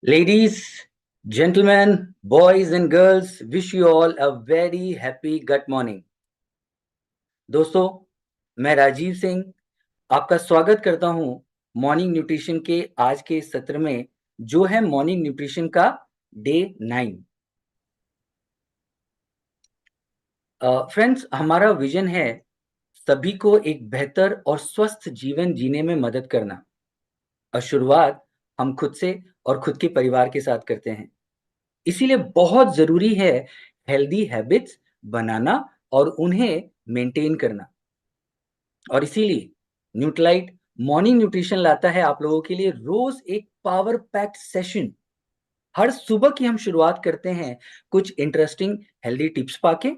Ladies, gentlemen, boys and girls, wish you all a very happy gut morning. दोस्तों, मैं राजीव सिंह आपका स्वागत करता हूं मॉर्निंग न्यूट्रिशन के आज के इस सत्र में, जो है मॉर्निंग न्यूट्रिशन का डे 9। फ्रेंड्स, हमारा विजन है सभी को एक बेहतर और स्वस्थ जीवन जीने में मदद करना। और शुरुआत हम खुद से और खुद के परिवार के साथ करते हैं। इसीलिए बहुत ज़रूरी है हेल्दी हैबिट्स बनाना और उन्हें मेंटेन करना। और इसीलिए न्यूट्रालाइट मॉर्निंग न्यूट्रिशन लाता है आप लोगों के लिए रोज़ एक पावर पैक्ड सेशन। हर सुबह की हम शुरुआत करते हैं कुछ इंटरेस्टिंग हेल्दी टिप्स पाके,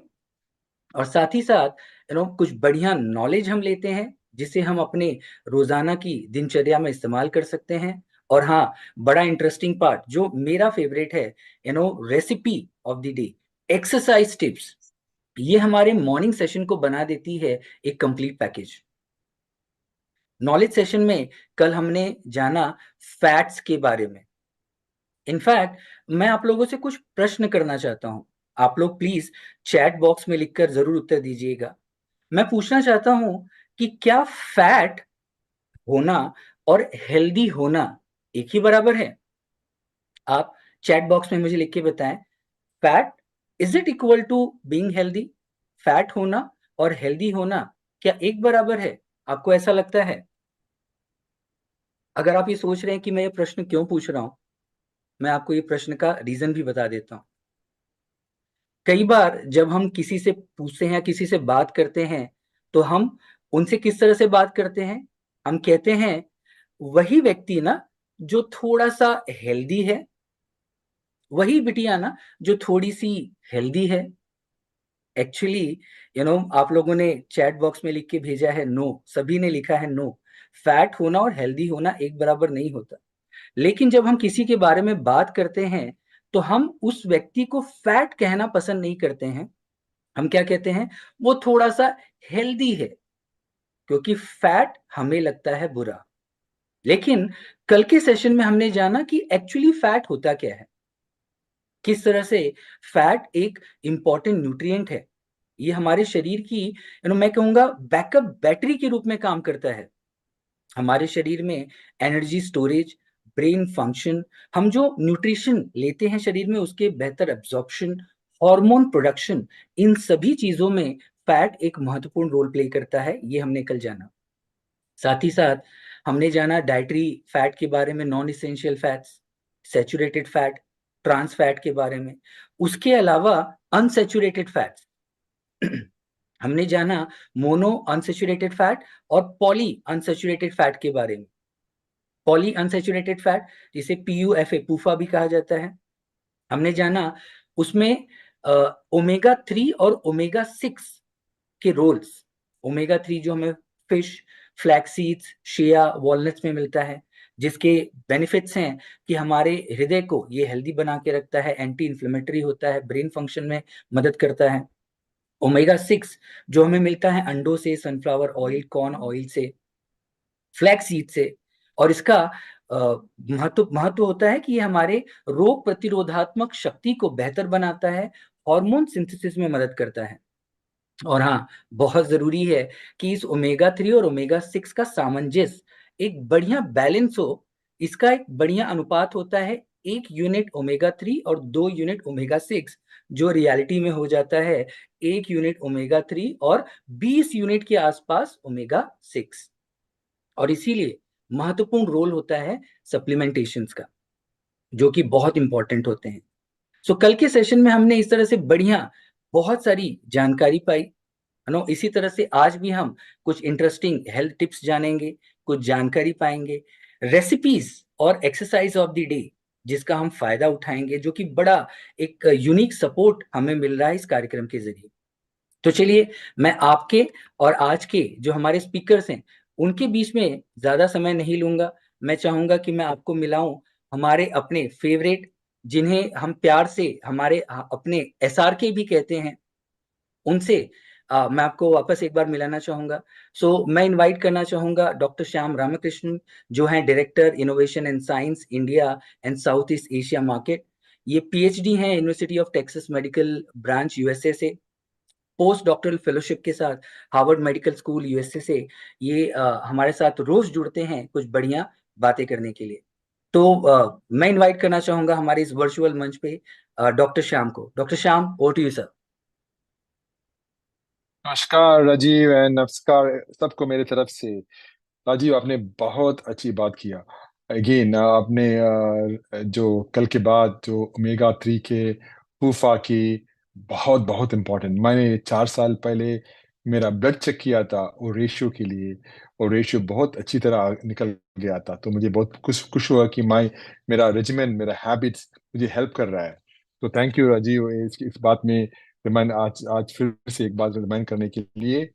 और साथ ही साथ कुछ बढ़िया नॉलेज हम लेते हैं, जिसे हम अपने रोज़ाना की दिनचर्या में इस्तेमाल कर सकते हैं। और हाँ, बड़ा इंटरेस्टिंग पार्ट जो मेरा फ़ेवरेट है, recipe of the day, exercise tips. ये हमारे मॉर्निंग सेशन को बना देती है एक कंप्लीट पैकेज। नॉलेज सेशन में कल हमने जाना फैट्स के बारे में। इनफैक्ट मैं आप लोगों से कुछ प्रश्न करना चाहता हूँ। आप लोग प्लीज़ चैट बॉक्स में लिखकर ज़रूर उत्तर दीजिएगा। मैं पूछना चाहता हूँ कि क्या फैट होना और हेल्दी होना एक ही बराबर है? आप चैट बॉक्स में मुझे लिख के बताएँ, fat is it equal to being healthy? Fat होना और हेल्दी होना क्या एक बराबर है? आपको ऐसा लगता है? अगर आप ये सोच रहे हैं कि मैं ये प्रश्न क्यों पूछ रहा हूँ, मैं आपको ये प्रश्न का रीज़न भी बता देता हूँ। कई बार जब हम किसी से पूछते हैं या किसी से बात करते हैं, तो हम उनसे किस तरह से बात करते हैं? हम कहते हैं, "वही व्यक्ति ना जो थोड़ा-सा हेल्दी है, वही बिटिया ना जो थोड़ी-सी हेल्दी है।" एक्चुअली आप लोगों ने चैट बॉक्स में लिख के भेजा है नो, सभी ने लिखा है नो। फैट होना और हेल्दी होना एक बराबर नहीं होता। लेकिन जब हम किसी के बारे में बात करते हैं, तो हम उस व्यक्ति को फैट कहना पसंद नहीं करते हैं। हम क्या कहते हैं? वो थोड़ा-सा हेल्दी है, क्योंकि फैट हमें लगता है बुरा। लेकिन कल के सेशन में हमने जाना कि एक्चुअली फैट होता क्या है? किस तरह से फैट एक इम्पोर्टेंट न्यूट्रिएंट है। ये हमारे शरीर की मैं कहूँगा बैकअप बैटरी के रूप में काम करता है। हमारे शरीर में एनर्जी स्टोरेज, ब्रेन फंक्शन, हम जो न्यूट्रिशन लेते हैं शरीर में उसके बेहतर एब्ज़ॉर्प्शन, हार्मोन प्रोडक्शन, इन सभी चीज़ों में फैट एक महत्वपूर्ण रोल प्ले करता है, ये हमने कल जाना। साथ ही साथ हमने जाना डाइटरी फैट के बारे में, non essential fats, saturated fat, trans fat के बारे में। उसके अलावा अनसैचुरेटेड फैट्स हमने जाना मोनो अनसैचुरेटेड फैट और पॉली अनसैचुरेटेड फैट के बारे में। पॉली अनसैचुरेटेड फैट जिसे पीयूएफए पूफा भी कहा जाता है। हमने जाना उसमें ओमेगा 3 और ओमेगा 6 के रोल्स। ओमेगा 3 जो हमें फिश, फ्लैक्स सीड्स, शिया, वॉलनट्स में मिलता है, जिसके बेनिफिट्स हैं कि हमारे हृदय को ये हेल्दी बना के रखता है, एंटी इन्फ्लेमेटरी होता है, ब्रेन फंक्शन में मदद करता है। ओमेगा 6 जो हमें मिलता है अंडों से, सनफ्लावर ऑयल, कॉर्न ऑयल से, फ्लैक्स सीड से। और इसका अ, महत्व होता है कि ये हमारे रोग प्रतिरोधात्मक शक्ति को बेहतर बनाता है, हार्मोन सिंथेसिस में मदद करता है। और हाँ, बहुत ज़रूरी है कि इस ओमेगा 3 और ओमेगा 6 का सामंजस्य, एक बढ़िया बैलेंस हो। इसका एक बढ़िया अनुपात होता है 1 यूनिट ओमेगा 3 और 2 यूनिट ओमेगा 6, जो रियलिटी में हो जाता है 1 यूनिट ओमेगा 3 और 20 यूनिट के आसपास ओमेगा 6। और इसीलिए महत्वपूर्ण रोल होता है सप्लीमेंटेशंस का, जो कि बहुत इम्पोर्टेंट होते हैं। सो कल के सेशन में हमने इस तरह से बढ़िया बहुत सारी जानकारी पाई, इसी तरह से आज भी हम कुछ इंटरेस्टिंग हेल्थ टिप्स जानेंगे, कुछ जानकारी पाएँगे, रेसिपीज़ और एक्सरसाइज़ ऑफ द डे, जिसका हम फ़ायदा उठाएँगे, जो कि बड़ा एक यूनिक सपोर्ट हमें मिल रहा है इस कार्यक्रम के ज़रिए। तो चलिए, मैं आपके और आज के जो हमारे स्पीकर्स हैं, उनके बीच में ज़्यादा समय नहीं लूँगा। मैं चाहूँगा कि मैं आपको मिलाऊँ हमारे अपने फ़ेवरेट, जिन्हें हम प्यार से हमारे अपने एसआरके भी कहते हैं, उनसे। मैं आपको वापस एक बार मिलाना चाहूंगा। मैं इनवाइट करना चाहूंगा डॉक्टर श्याम रामकृष्णन, जो हैं director innovation and science India and south east Asia market. ये पीएचडी हैं university of Texas medical branch USA से, पोस्ट डॉक्टरल फेलोशिप के साथ हार्वर्ड मेडिकल स्कूल यूएसए से। ये हमारे साथ रोज जुड़ते हैं कुछ बढ़िया बातें करने के लिए। तो मैं इनवाइट करना चाहूंगा हमारे इस वर्चुअल मंच पे डॉक्टर श्याम को। Doctor Shyam, over to you sir. नमस्कार राजीव एंड नमस्कार सबको मेरे तरफ से। राजीव, आपने बहुत अच्छी बात किया। अगेन आपने जो कल के बाद जो ओमेगा 3 के फूफा की, बहुत बहुत इम्पोर्टेंट। मैंने 4 साल पहले मेरा ब्लड चेक किया था वो रेशियो के लिए, और रेशियो बहुत अच्छी तरह निकल गया था। तो मुझे बहुत खुश खुश हुआ कि मेरा रेजिमेंट, मेरा हैबिट्स मुझे हेल्प कर रहा है। तो थैंक यू राजीव इस बात में रिमाइंड, आज आज फिर से एक बात रिमाइंड करने के लिए।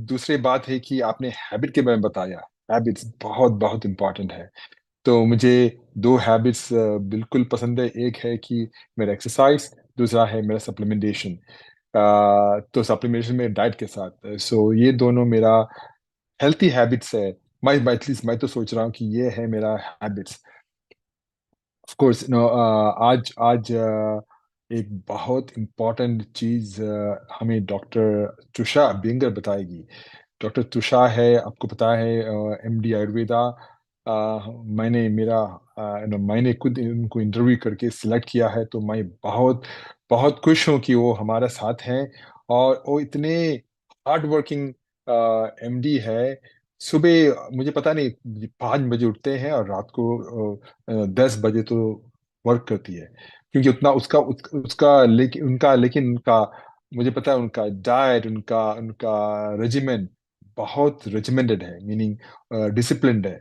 दूसरी बात है कि आपने हैबिट के बारे में बताया। हैबिट्स बहुत बहुत इम्पोर्टेंट है। तो मुझे दो हैबिट्स बिल्कुल पसंद है। एक है कि मेरा एक्सरसाइज, दूसरा है मेरा सप्लीमेंटेशन। तो सप्लीमेंटेशन में डाइट के साथ, सो ये दोनों मेरा हेल्थी हैबिट्स है। मैं एटलीस्ट मैं तो सोच रहा हूँ कि ये है मेरा हैबिट्स। ऑफ कोर्स नो, आज आज एक बहुत इम्पोर्टेंट चीज हमें डॉक्टर तुषा बेंगर बताएगी। डॉक्टर तुषा है, आपको पता है, एमडी आयुर्वेदा। मैंने खुद उनको इंटरव्यू करके सिलेक्ट किया है, तो मैं बहुत बहुत खुश हूँ कि वो हमारे साथ हैं। और वो इतने हार्ड वर्किंग एमडी है। सुबह मुझे पता नहीं 5 बजे उठते हैं और रात को 10 बजे तो वर्क करती है। क्योंकि उतना उसका लेकिन उनका, मुझे पता है उनका डाइट, उनका उनका रेजिमेंट बहुत रेजिमेंटेड है, मीनिंग डिसिप्लिन्ड है।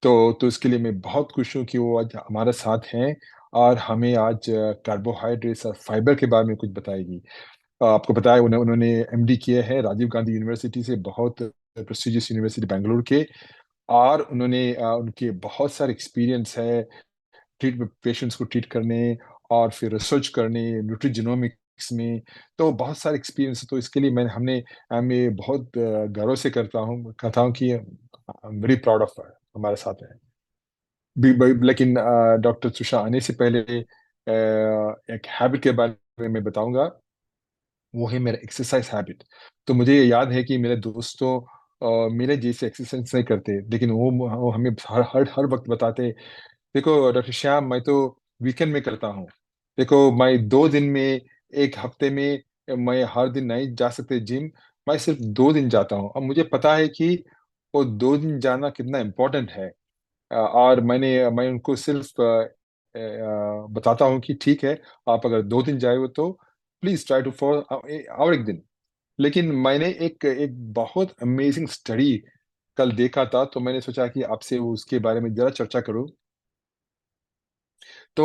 तो इसके लिए मैं बहुत खुश हूँ कि वो आज हमारे साथ हैं और हमें आज कार्बोहाइड्रेट्स और फाइबर के बारे में कुछ बताएगी। आपको पता है उन्होंने एमडी किए हैं राजीव गांधी यूनिवर्सिटी से, बहुत प्रेस्टिजियस यूनिवर्सिटी बेंगलुरु के। और उनके बहुत सारे एक्सपीरियंस है ट्रीट पेशेंट्स को ट्रीट करने और फिर रिसर्च करने न्यूट्रिजिनोमिक्स में। तो बहुत सारे एक्सपीरियंस है। तो इसके लिए मैं बहुत गर्व से कहता हूँ कि वेरी प्राउड ऑफ हमारे साथ है। लेकिन डॉक्टर तुषा आने से पहले एक हैबिट के बारे में बताऊंगा। वो है मेरा एक्सरसाइज हैबिट। तो मुझे ये याद है कि मेरे दोस्तों मेरे जैसे एक्सरसाइज नहीं करते, लेकिन वो हमें हर वक्त बताते, देखो डॉक्टर श्याम, मैं तो वीकेंड में करता हूँ। देखो मैं 2 दिन में, एक हफ्ते में मैं हर दिन नहीं जा सकते जिम। मैं सिर्फ 2 दिन जाता हूँ। अब मुझे पता है कि वो 2 दिन जाना कितना इम्पोर्टेंट है। और मैं उनको सिर्फ बताता हूँ कि ठीक है, आप अगर 2 दिन जाए हो तो प्लीज ट्राई टू फॉर और एक दिन। लेकिन मैंने एक एक बहुत अमेजिंग स्टडी कल देखा था, तो मैंने सोचा कि आपसे उसके बारे में जरा चर्चा करूं। तो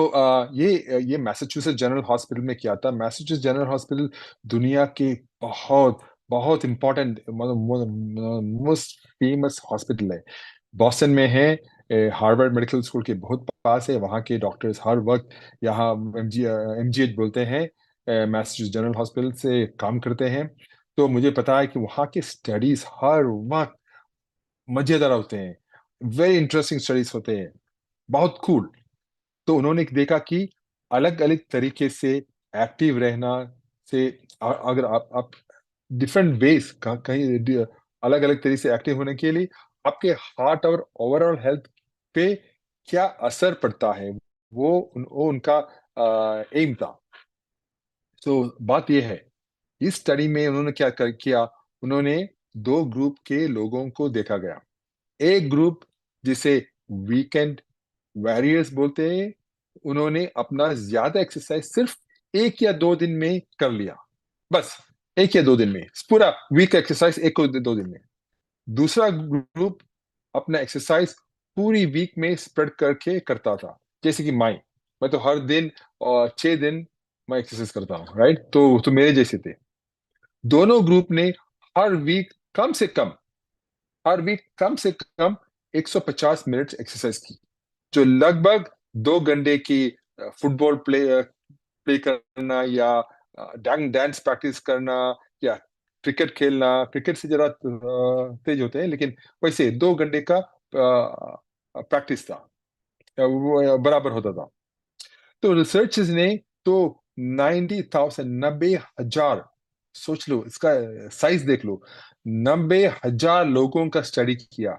ये मैसाचुसेट्स जनरल हॉस्पिटल में किया था। मैसाचुसेट्स जनरल हॉस्पिटल दुनिया के बहुत बहुत इम्पोर्टेंट, मोस्ट फेमस हॉस्पिटल है। बॉस्टन में है, हार्वर्ड मेडिकल स्कूल के बहुत पास है। वहाँ के डॉक्टर्स हर वक्त यहाँ एमजीएच बोलते हैं, मैसाचुसेट्स जनरल हॉस्पिटल से काम करते हैं। तो मुझे पता है कि वहाँ के स्टडीज हर वक्त मजेदार होते हैं, वेरी इंटरेस्टिंग स्टडीज होते हैं, बहुत कूल। तो उन्होंने देखा कि अलग अलग तरीके से एक्टिव रहना से, अगर आप डिफरेंट वेज कहीं अलग अलग तरीके से एक्टिव होने के लिए आपके हार्ट और ओवरऑल हेल्थ पे क्या असर पड़ता है, वो उनका एम था। तो बात यह है, इस स्टडी में उन्होंने किया। उन्होंने 2 ग्रुप के लोगों को देखा गया। एक ग्रुप जिसे वीकेंड वॉरियर्स बोलते हैं, उन्होंने अपना ज्यादा एक्सरसाइज सिर्फ 1 या 2 दिन में कर लिया, बस 1 या 2 दिन में पूरा वीक एक्सरसाइज 1 या 2 दिन में। दूसरा ग्रुप अपना एक्सरसाइज पूरी वीक में स्प्रेड करके करता था, जैसे कि मैं तो हर दिन और 6 दिन मैं एक्सरसाइज करता हूँ, राइट। तो मेरे जैसे थे। दोनों ग्रुप ने हर वीक कम से कम हर वीक कम से कम 150 मिनट एक्सरसाइज की, जो लगभग 2 घंटे की फुटबॉल प्ले करना या डांस प्रैक्टिस करना क्या क्रिकेट खेलना, क्रिकेट से जरा तेज होते हैं, लेकिन वैसे 2 घंटे का प्रैक्टिस था, वो बराबर होता था। तो रिसर्चर्स ने तो 90,000, 90,000, सोच लो इसका साइज देख लो, 90,000 लोगों का स्टडी किया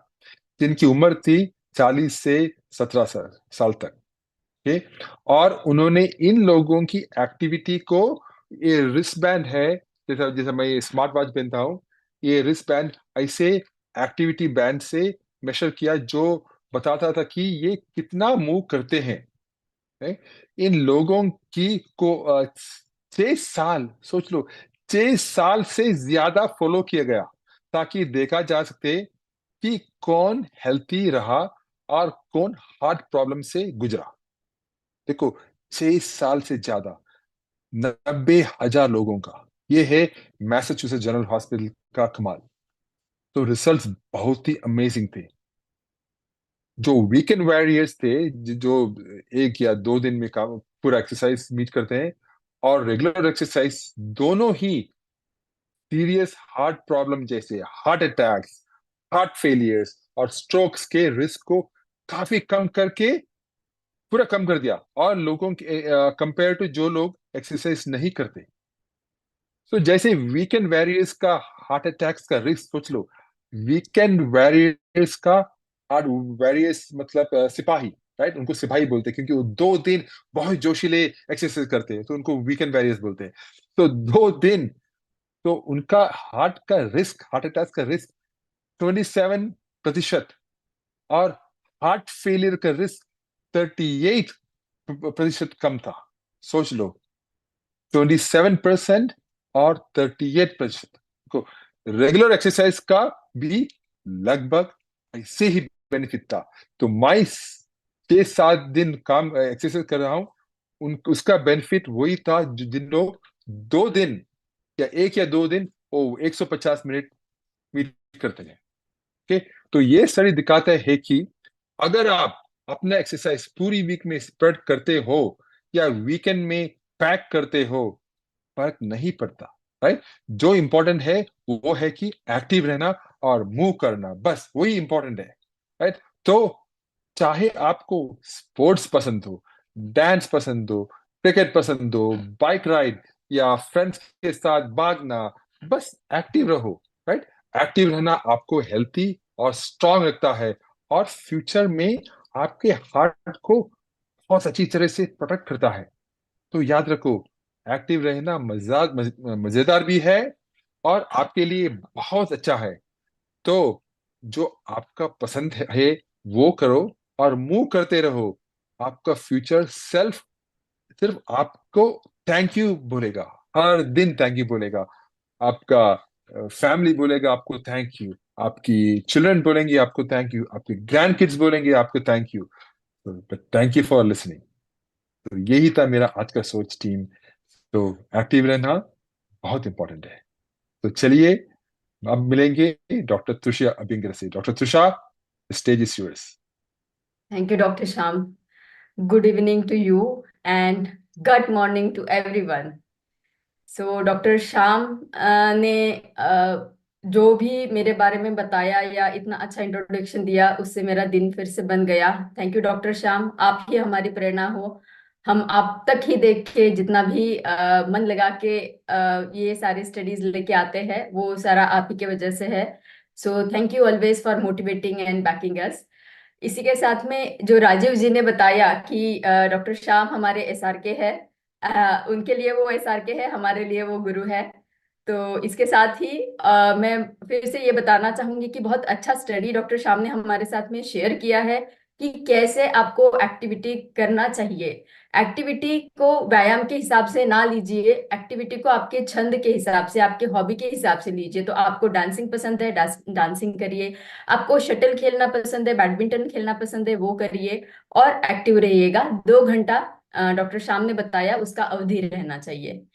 जिनकी उम्र थी 40 से 17 साल तक। ओके, और उन्होंने इन लोगों की एक्टिविटी को, ये रिस्ट बैंड है, जैसा जैसा मैं ये स्मार्ट वॉच पहनता हूँ, ये रिस्ट बैंड ऐसे एक्टिविटी बैंड से मेजर किया जो बताता था कि ये कितना मूव करते हैं। है? इन लोगों की को 6 साल, सोच लो, 6 साल से ज्यादा फॉलो किया गया ताकि देखा जा सके कि कौन हेल्थी रहा और कौन हार्ट प्रॉब्लम से गुजरा। देखो, 6 साल से ज्यादा, 90,000 लोगों का, ये है मैसाचुसेट्स जनरल हॉस्पिटल का कमाल। तो रिजल्ट्स बहुत ही अमेजिंग थे। जो वीकेंड वॉरियर्स थे, जो 1 या 2 दिन में काम पूरा एक्सरसाइज मीट करते हैं, और रेगुलर एक्सरसाइज, दोनों ही सीरियस हार्ट प्रॉब्लम जैसे हार्ट अटैक्स, हार्ट फेलियर्स और स्ट्रोक्स के रिस्क को काफी कम करके, पूरा कम कर दिया। और लोगों के कंपेयर टू जो लोग एक्सरसाइज नहीं करते। तो जैसे वीकेंड वॉरियर्स का हार्ट अटैक्स का रिस्क सोच लो, वीकेंड वॉरियर्स का हार्ट, वॉरियर्स मतलब सिपाही, राइट, उनको सिपाही बोलते हैं क्योंकि वो 2 दिन बहुत जोशीले एक्सरसाइज करते हैं, तो उनको वीकेंड वॉरियर्स बोलते हैं। तो 2 दिन, तो उनका हार्ट का रिस्क, हार्ट अटैक का रिस्क 27%, और हार्ट फेलियर का रिस्क 38% कम था। सोच लो, 27% और 38% को रेगुलर एक्सरसाइज का भी लगभग ऐसे ही बेनिफिट था। तो मैं 6-7 दिन काम एक्सरसाइज कर रहा हूँ, उन उसका बेनिफिट वही था जिन लोग 2 दिन या 1 या 2 दिन वो 150 मिनट मीट करते हैं। ओके, तो ये स्टडी दिखाता है कि अगर आप अपना एक्सरसाइज पूरी वीक में स्प्रेड करते हो या वीकेंड में पैक करते हो, फर्क नहीं पड़ता। राइट, जो इंपॉर्टेंट है वो है कि एक्टिव रहना और मूव करना, बस वही इंपॉर्टेंट है। राइट, तो चाहे आपको स्पोर्ट्स पसंद हो, डांस पसंद हो, क्रिकेट पसंद हो, बाइक राइड या फ्रेंड्स के साथ भागना, बस एक्टिव रहो। राइट, एक्टिव रहना आपको हेल्थी और स्ट्रांग रखता है, और फ्यूचर में आपके हार्ट को बहुत अच्छी तरह से प्रोटेक्ट करता है। तो याद रखो, एक्टिव रहना मजेदार भी है और आपके लिए बहुत अच्छा है। तो जो आपका पसंद है वो करो और मूव करते रहो। आपका फ्यूचर सेल्फ सिर्फ आपको थैंक यू बोलेगा, हर दिन थैंक यू बोलेगा। आपका फैमिली बोलेगा आपको थैंक यू, आपकी चिल्ड्रन बोलेंगे आपको थैंक यू, आपके ग्रैंड किड्स बोलेंगे आपको थैंक यू। तो थैंक यू फॉर लिसनिंग। तो यही था मेरा आज का सोच टीम। तो एक्टिव रहना बहुत इंपॉर्टेंट है। तो चलिए, अब मिलेंगे डॉक्टर तुषा अबिंगर से। Doctor tussah, stage is yours. Thank you, Dr. Sham. Good evening to you and good morning to everyone. So doctor Shyam ने जो भी मेरे बारे में बताया या इतना अच्छा इंट्रोडक्शन दिया, उससे मेरा दिन फिर से बन गया। थैंक यू डॉक्टर श्याम, आप ही हमारी प्रेरणा हो। हम आप तक ही देख के जितना भी मन लगा के ये सारी स्टडीज लेके आते हैं, वो सारा आप ही के वजह से है। So thank you always for motivating and backing us. इसी के साथ में जो राजीव जी ने बताया कि डॉक्टर श्याम हमारे एसआरके है, उनके लिए वो एसआरके है, हमारे लिए वो गुरु है। तो इसके साथ ही मैं फिर से ये बताना चाहूंगी कि बहुत अच्छा स्टडी डॉक्टर श्याम ने हमारे साथ में शेयर किया है कि कैसे आपको एक्टिविटी करना चाहिए। एक्टिविटी को व्यायाम के हिसाब से ना लीजिए, एक्टिविटी को आपके छंद के हिसाब से, आपके हॉबी के हिसाब से लीजिए। तो आपको डांसिंग पसंद है, डांसिंग करिए। आपको शटल खेलना पसंद है, बैडमिंटन खेलना पसंद है, वो करिए। और एक्टिव रहिएगा। 2 घंटा डॉक्टर श्याम ने बताया उसका अवधि रहना चाहिए।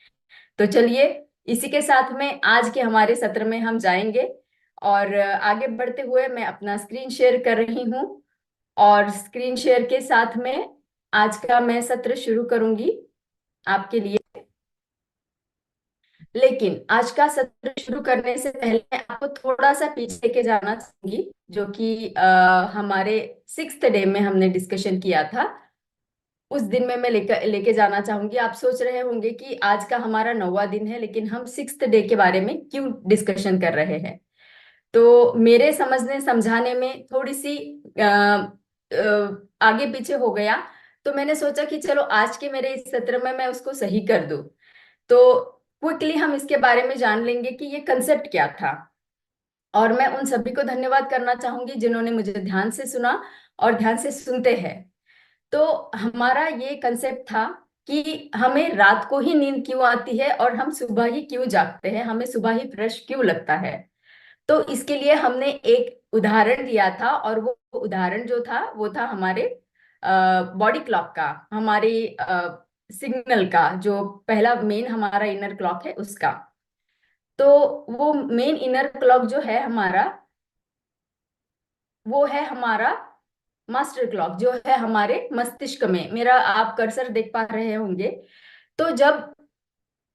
तो चलिए, इसी के साथ में आज के हमारे सत्र में हम जाएंगे। और आगे बढ़ते हुए मैं अपना स्क्रीन शेयर कर रही हूँ, और स्क्रीन शेयर के साथ में आज का मैं सत्र शुरू करूंगी आपके लिए। लेकिन आज का सत्र शुरू करने से पहले मैं आपको थोड़ा सा पीछे लेके जाना चाहूंगी, जो कि हमारे 6th डे में हमने डिस्कशन किया था। उस दिन में मैं लेके जाना चाहूंगी। आप सोच रहे होंगे कि आज का हमारा 9वां दिन है, लेकिन हम 6th डे के बारे में क्यों डिस्कशन कर रहे हैं। तो मेरे समझने समझाने में थोड़ी सी आगे पीछे हो गया, तो मैंने सोचा कि चलो आज के मेरे इस सत्र में मैं उसको सही कर दूं। तो क्विकली हम इसके बारे में जान लेंगे कि ये कंसेप्ट क्या था। और मैं उन सभी को धन्यवाद करना चाहूंगी जिन्होंने मुझे ध्यान से सुना और ध्यान से सुनते हैं। तो हमारा ये कंसेप्ट था कि हमें रात को ही नींद क्यों आती है और हम सुबह ही क्यों जागते हैं, हमें सुबह ही फ्रेश क्यों लगता है। तो इसके लिए हमने एक उदाहरण दिया था, और वो उदाहरण जो था वो था हमारे बॉडी क्लॉक का, हमारी सिग्नल का, जो पहला मेन हमारा इनर क्लॉक है उसका। तो वो मेन इनर क्लॉक जो है हमारा, वो है हमारा मास्टर क्लॉक, जो है हमारे मस्तिष्क में। मेरा आप कर्सर देख पा रहे होंगे। तो जब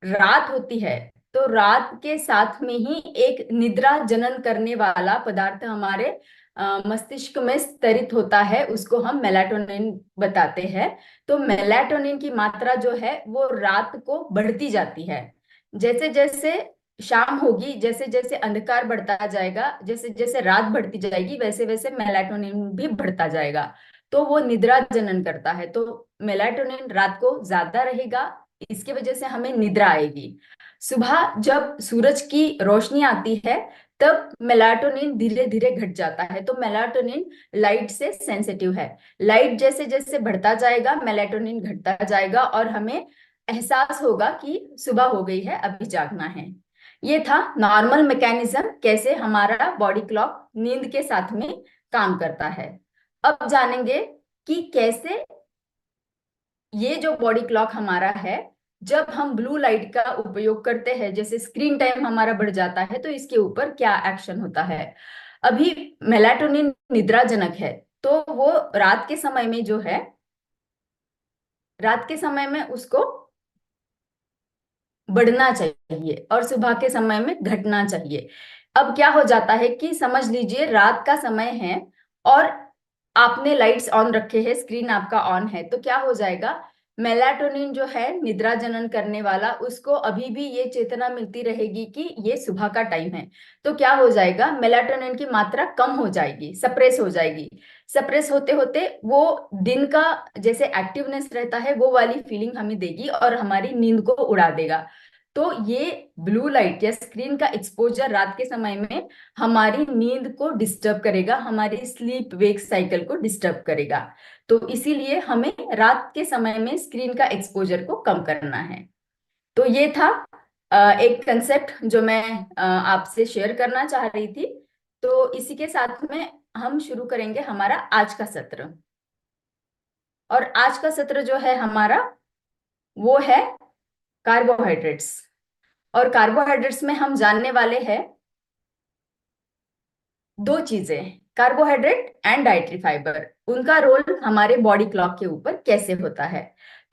रात होती है, तो रात के साथ में ही एक निद्रा जनन करने वाला पदार्थ हमारे मस्तिष्क में स्तरित होता है, उसको हम मेलाटोनिन बताते हैं। तो मेलाटोनिन की मात्रा जो है वो रात को बढ़ती जाती है। जैसे जैसे शाम होगी, जैसे जैसे अंधकार बढ़ता जाएगा, जैसे जैसे रात बढ़ती जाएगी, वैसे वैसे मेलाटोनिन भी बढ़ता जाएगा। तो वो निद्रा जनन करता है। तो मेलाटोनिन रात को ज्यादा रहेगा, इसकी वजह से हमें निद्रा आएगी। सुबह जब सूरज की रोशनी आती है, तब मेलाटोनिन धीरे धीरे घट जाता है। तो मेलाटोनिन लाइट से सेंसिटिव है। लाइट जैसे जैसे बढ़ता जाएगा, मेलाटोनिन घटता जाएगा, और हमें एहसास होगा कि सुबह हो गई है, अभी जागना है। ये था नॉर्मल मैकेनिज्म, कैसे हमारा बॉडी क्लॉक नींद के साथ में काम करता है। अब जानेंगे कि कैसे ये जो बॉडी क्लॉक हमारा है, जब हम ब्लू लाइट का उपयोग करते हैं, जैसे स्क्रीन टाइम हमारा बढ़ जाता है, तो इसके ऊपर क्या एक्शन होता है। अभी मेलाटोनिन निद्राजनक है, तो वो रात के समय में जो है, रात के समय में उसको बढ़ना चाहिए और सुबह के समय में घटना चाहिए। अब क्या हो जाता है कि समझ लीजिए रात का समय है और आपने लाइट्स ऑन रखे हैं, स्क्रीन आपका ऑन है, तो क्या हो जाएगा, मेलाटोनिन जो है निद्रा जनन करने वाला, उसको अभी भी ये चेतना मिलती रहेगी कि ये सुबह का टाइम है। तो क्या हो जाएगा, मेलाटोनिन की मात्रा कम हो जाएगी, सप्रेस हो जाएगी। सप्रेस होते होते वो दिन का जैसे एक्टिवनेस रहता है, वो वाली फीलिंग हमें देगी और हमारी नींद को उड़ा देगा। तो ये ब्लू लाइट या स्क्रीन का एक्सपोजर रात के समय में हमारी नींद को डिस्टर्ब करेगा, हमारी स्लीप वेक साइकिल को डिस्टर्ब करेगा। तो इसीलिए हमें रात के समय में स्क्रीन का एक्सपोजर को कम करना है। तो ये था एक कंसेप्ट जो मैं आपसे शेयर करना चाह रही थी। तो इसी के साथ में हम शुरू करेंगे हमारा आज का सत्र। और आज का सत्र जो है हमारा, वो है कार्बोहाइड्रेट्स। और कार्बोहाइड्रेट्स में हम जानने वाले हैं दो चीजें, कार्बोहाइड्रेट एंड डाइटरी फाइबर, उनका रोल हमारे बॉडी क्लॉक के ऊपर कैसे होता है।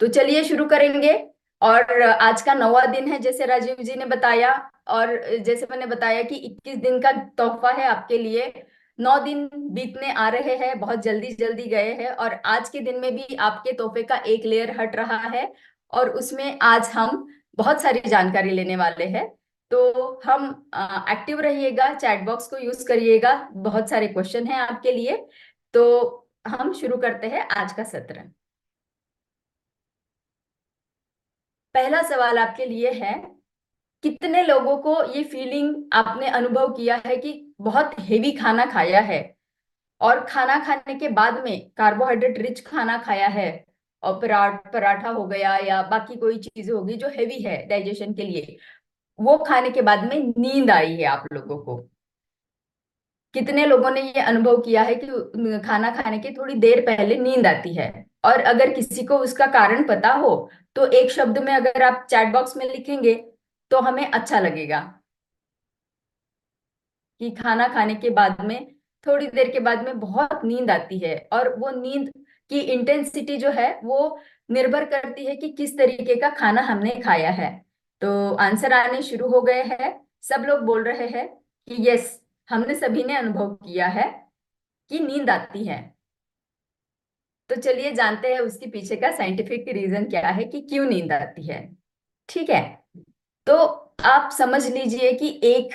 तो चलिए शुरू करेंगे। और आज का 9वां दिन है, जैसे राजीव जी ने बताया, और जैसे मैंने बताया कि 21 दिन का तोहफा है आपके लिए। 9 दिन बीतने आ रहे हैं, बहुत जल्दी जल्दी गए हैं, और आज के दिन में भी आपके तोहफे का एक लेयर हट रहा है। और उसमें आज हम बहुत सारी जानकारी लेने वाले हैं। तो हम एक्टिव रहिएगा, चैट बॉक्स को यूज करिएगा, बहुत सारे क्वेश्चन हैं आपके लिए। तो हम शुरू करते हैं आज का सत्र। पहला सवाल आपके लिए है, कितने लोगों को ये फीलिंग आपने अनुभव किया है कि बहुत हेवी खाना खाया है, और खाना खाने के बाद में कार्बोहाइड्रेट रिच खाना खाया है, और पराठा हो गया या बाकी कोई चीज होगी जो हेवी है डाइजेशन के लिए, वो खाने के बाद में नींद आई है आप लोगों को। कितने लोगों ने ये अनुभव किया है कि खाना खाने के थोड़ी देर पहले नींद आती है। और अगर किसी को उसका कारण पता हो, तो एक शब्द में अगर आप चैट बॉक्स में लिखेंगे तो हमें अच्छा लगेगा, कि खाना खाने के बाद में थोड़ी देर के बाद में बहुत नींद आती है। और वो नींद की इंटेंसिटी जो है वो निर्भर करती है कि किस तरीके का खाना हमने खाया है। तो आंसर आने शुरू हो गए हैं। सब लोग बोल रहे हैं कि यस, हमने सभी ने अनुभव किया है कि नींद आती है। तो चलिए जानते हैं उसके पीछे का साइंटिफिक रीजन क्या है कि क्यों नींद आती है। ठीक है, तो आप समझ लीजिए कि एक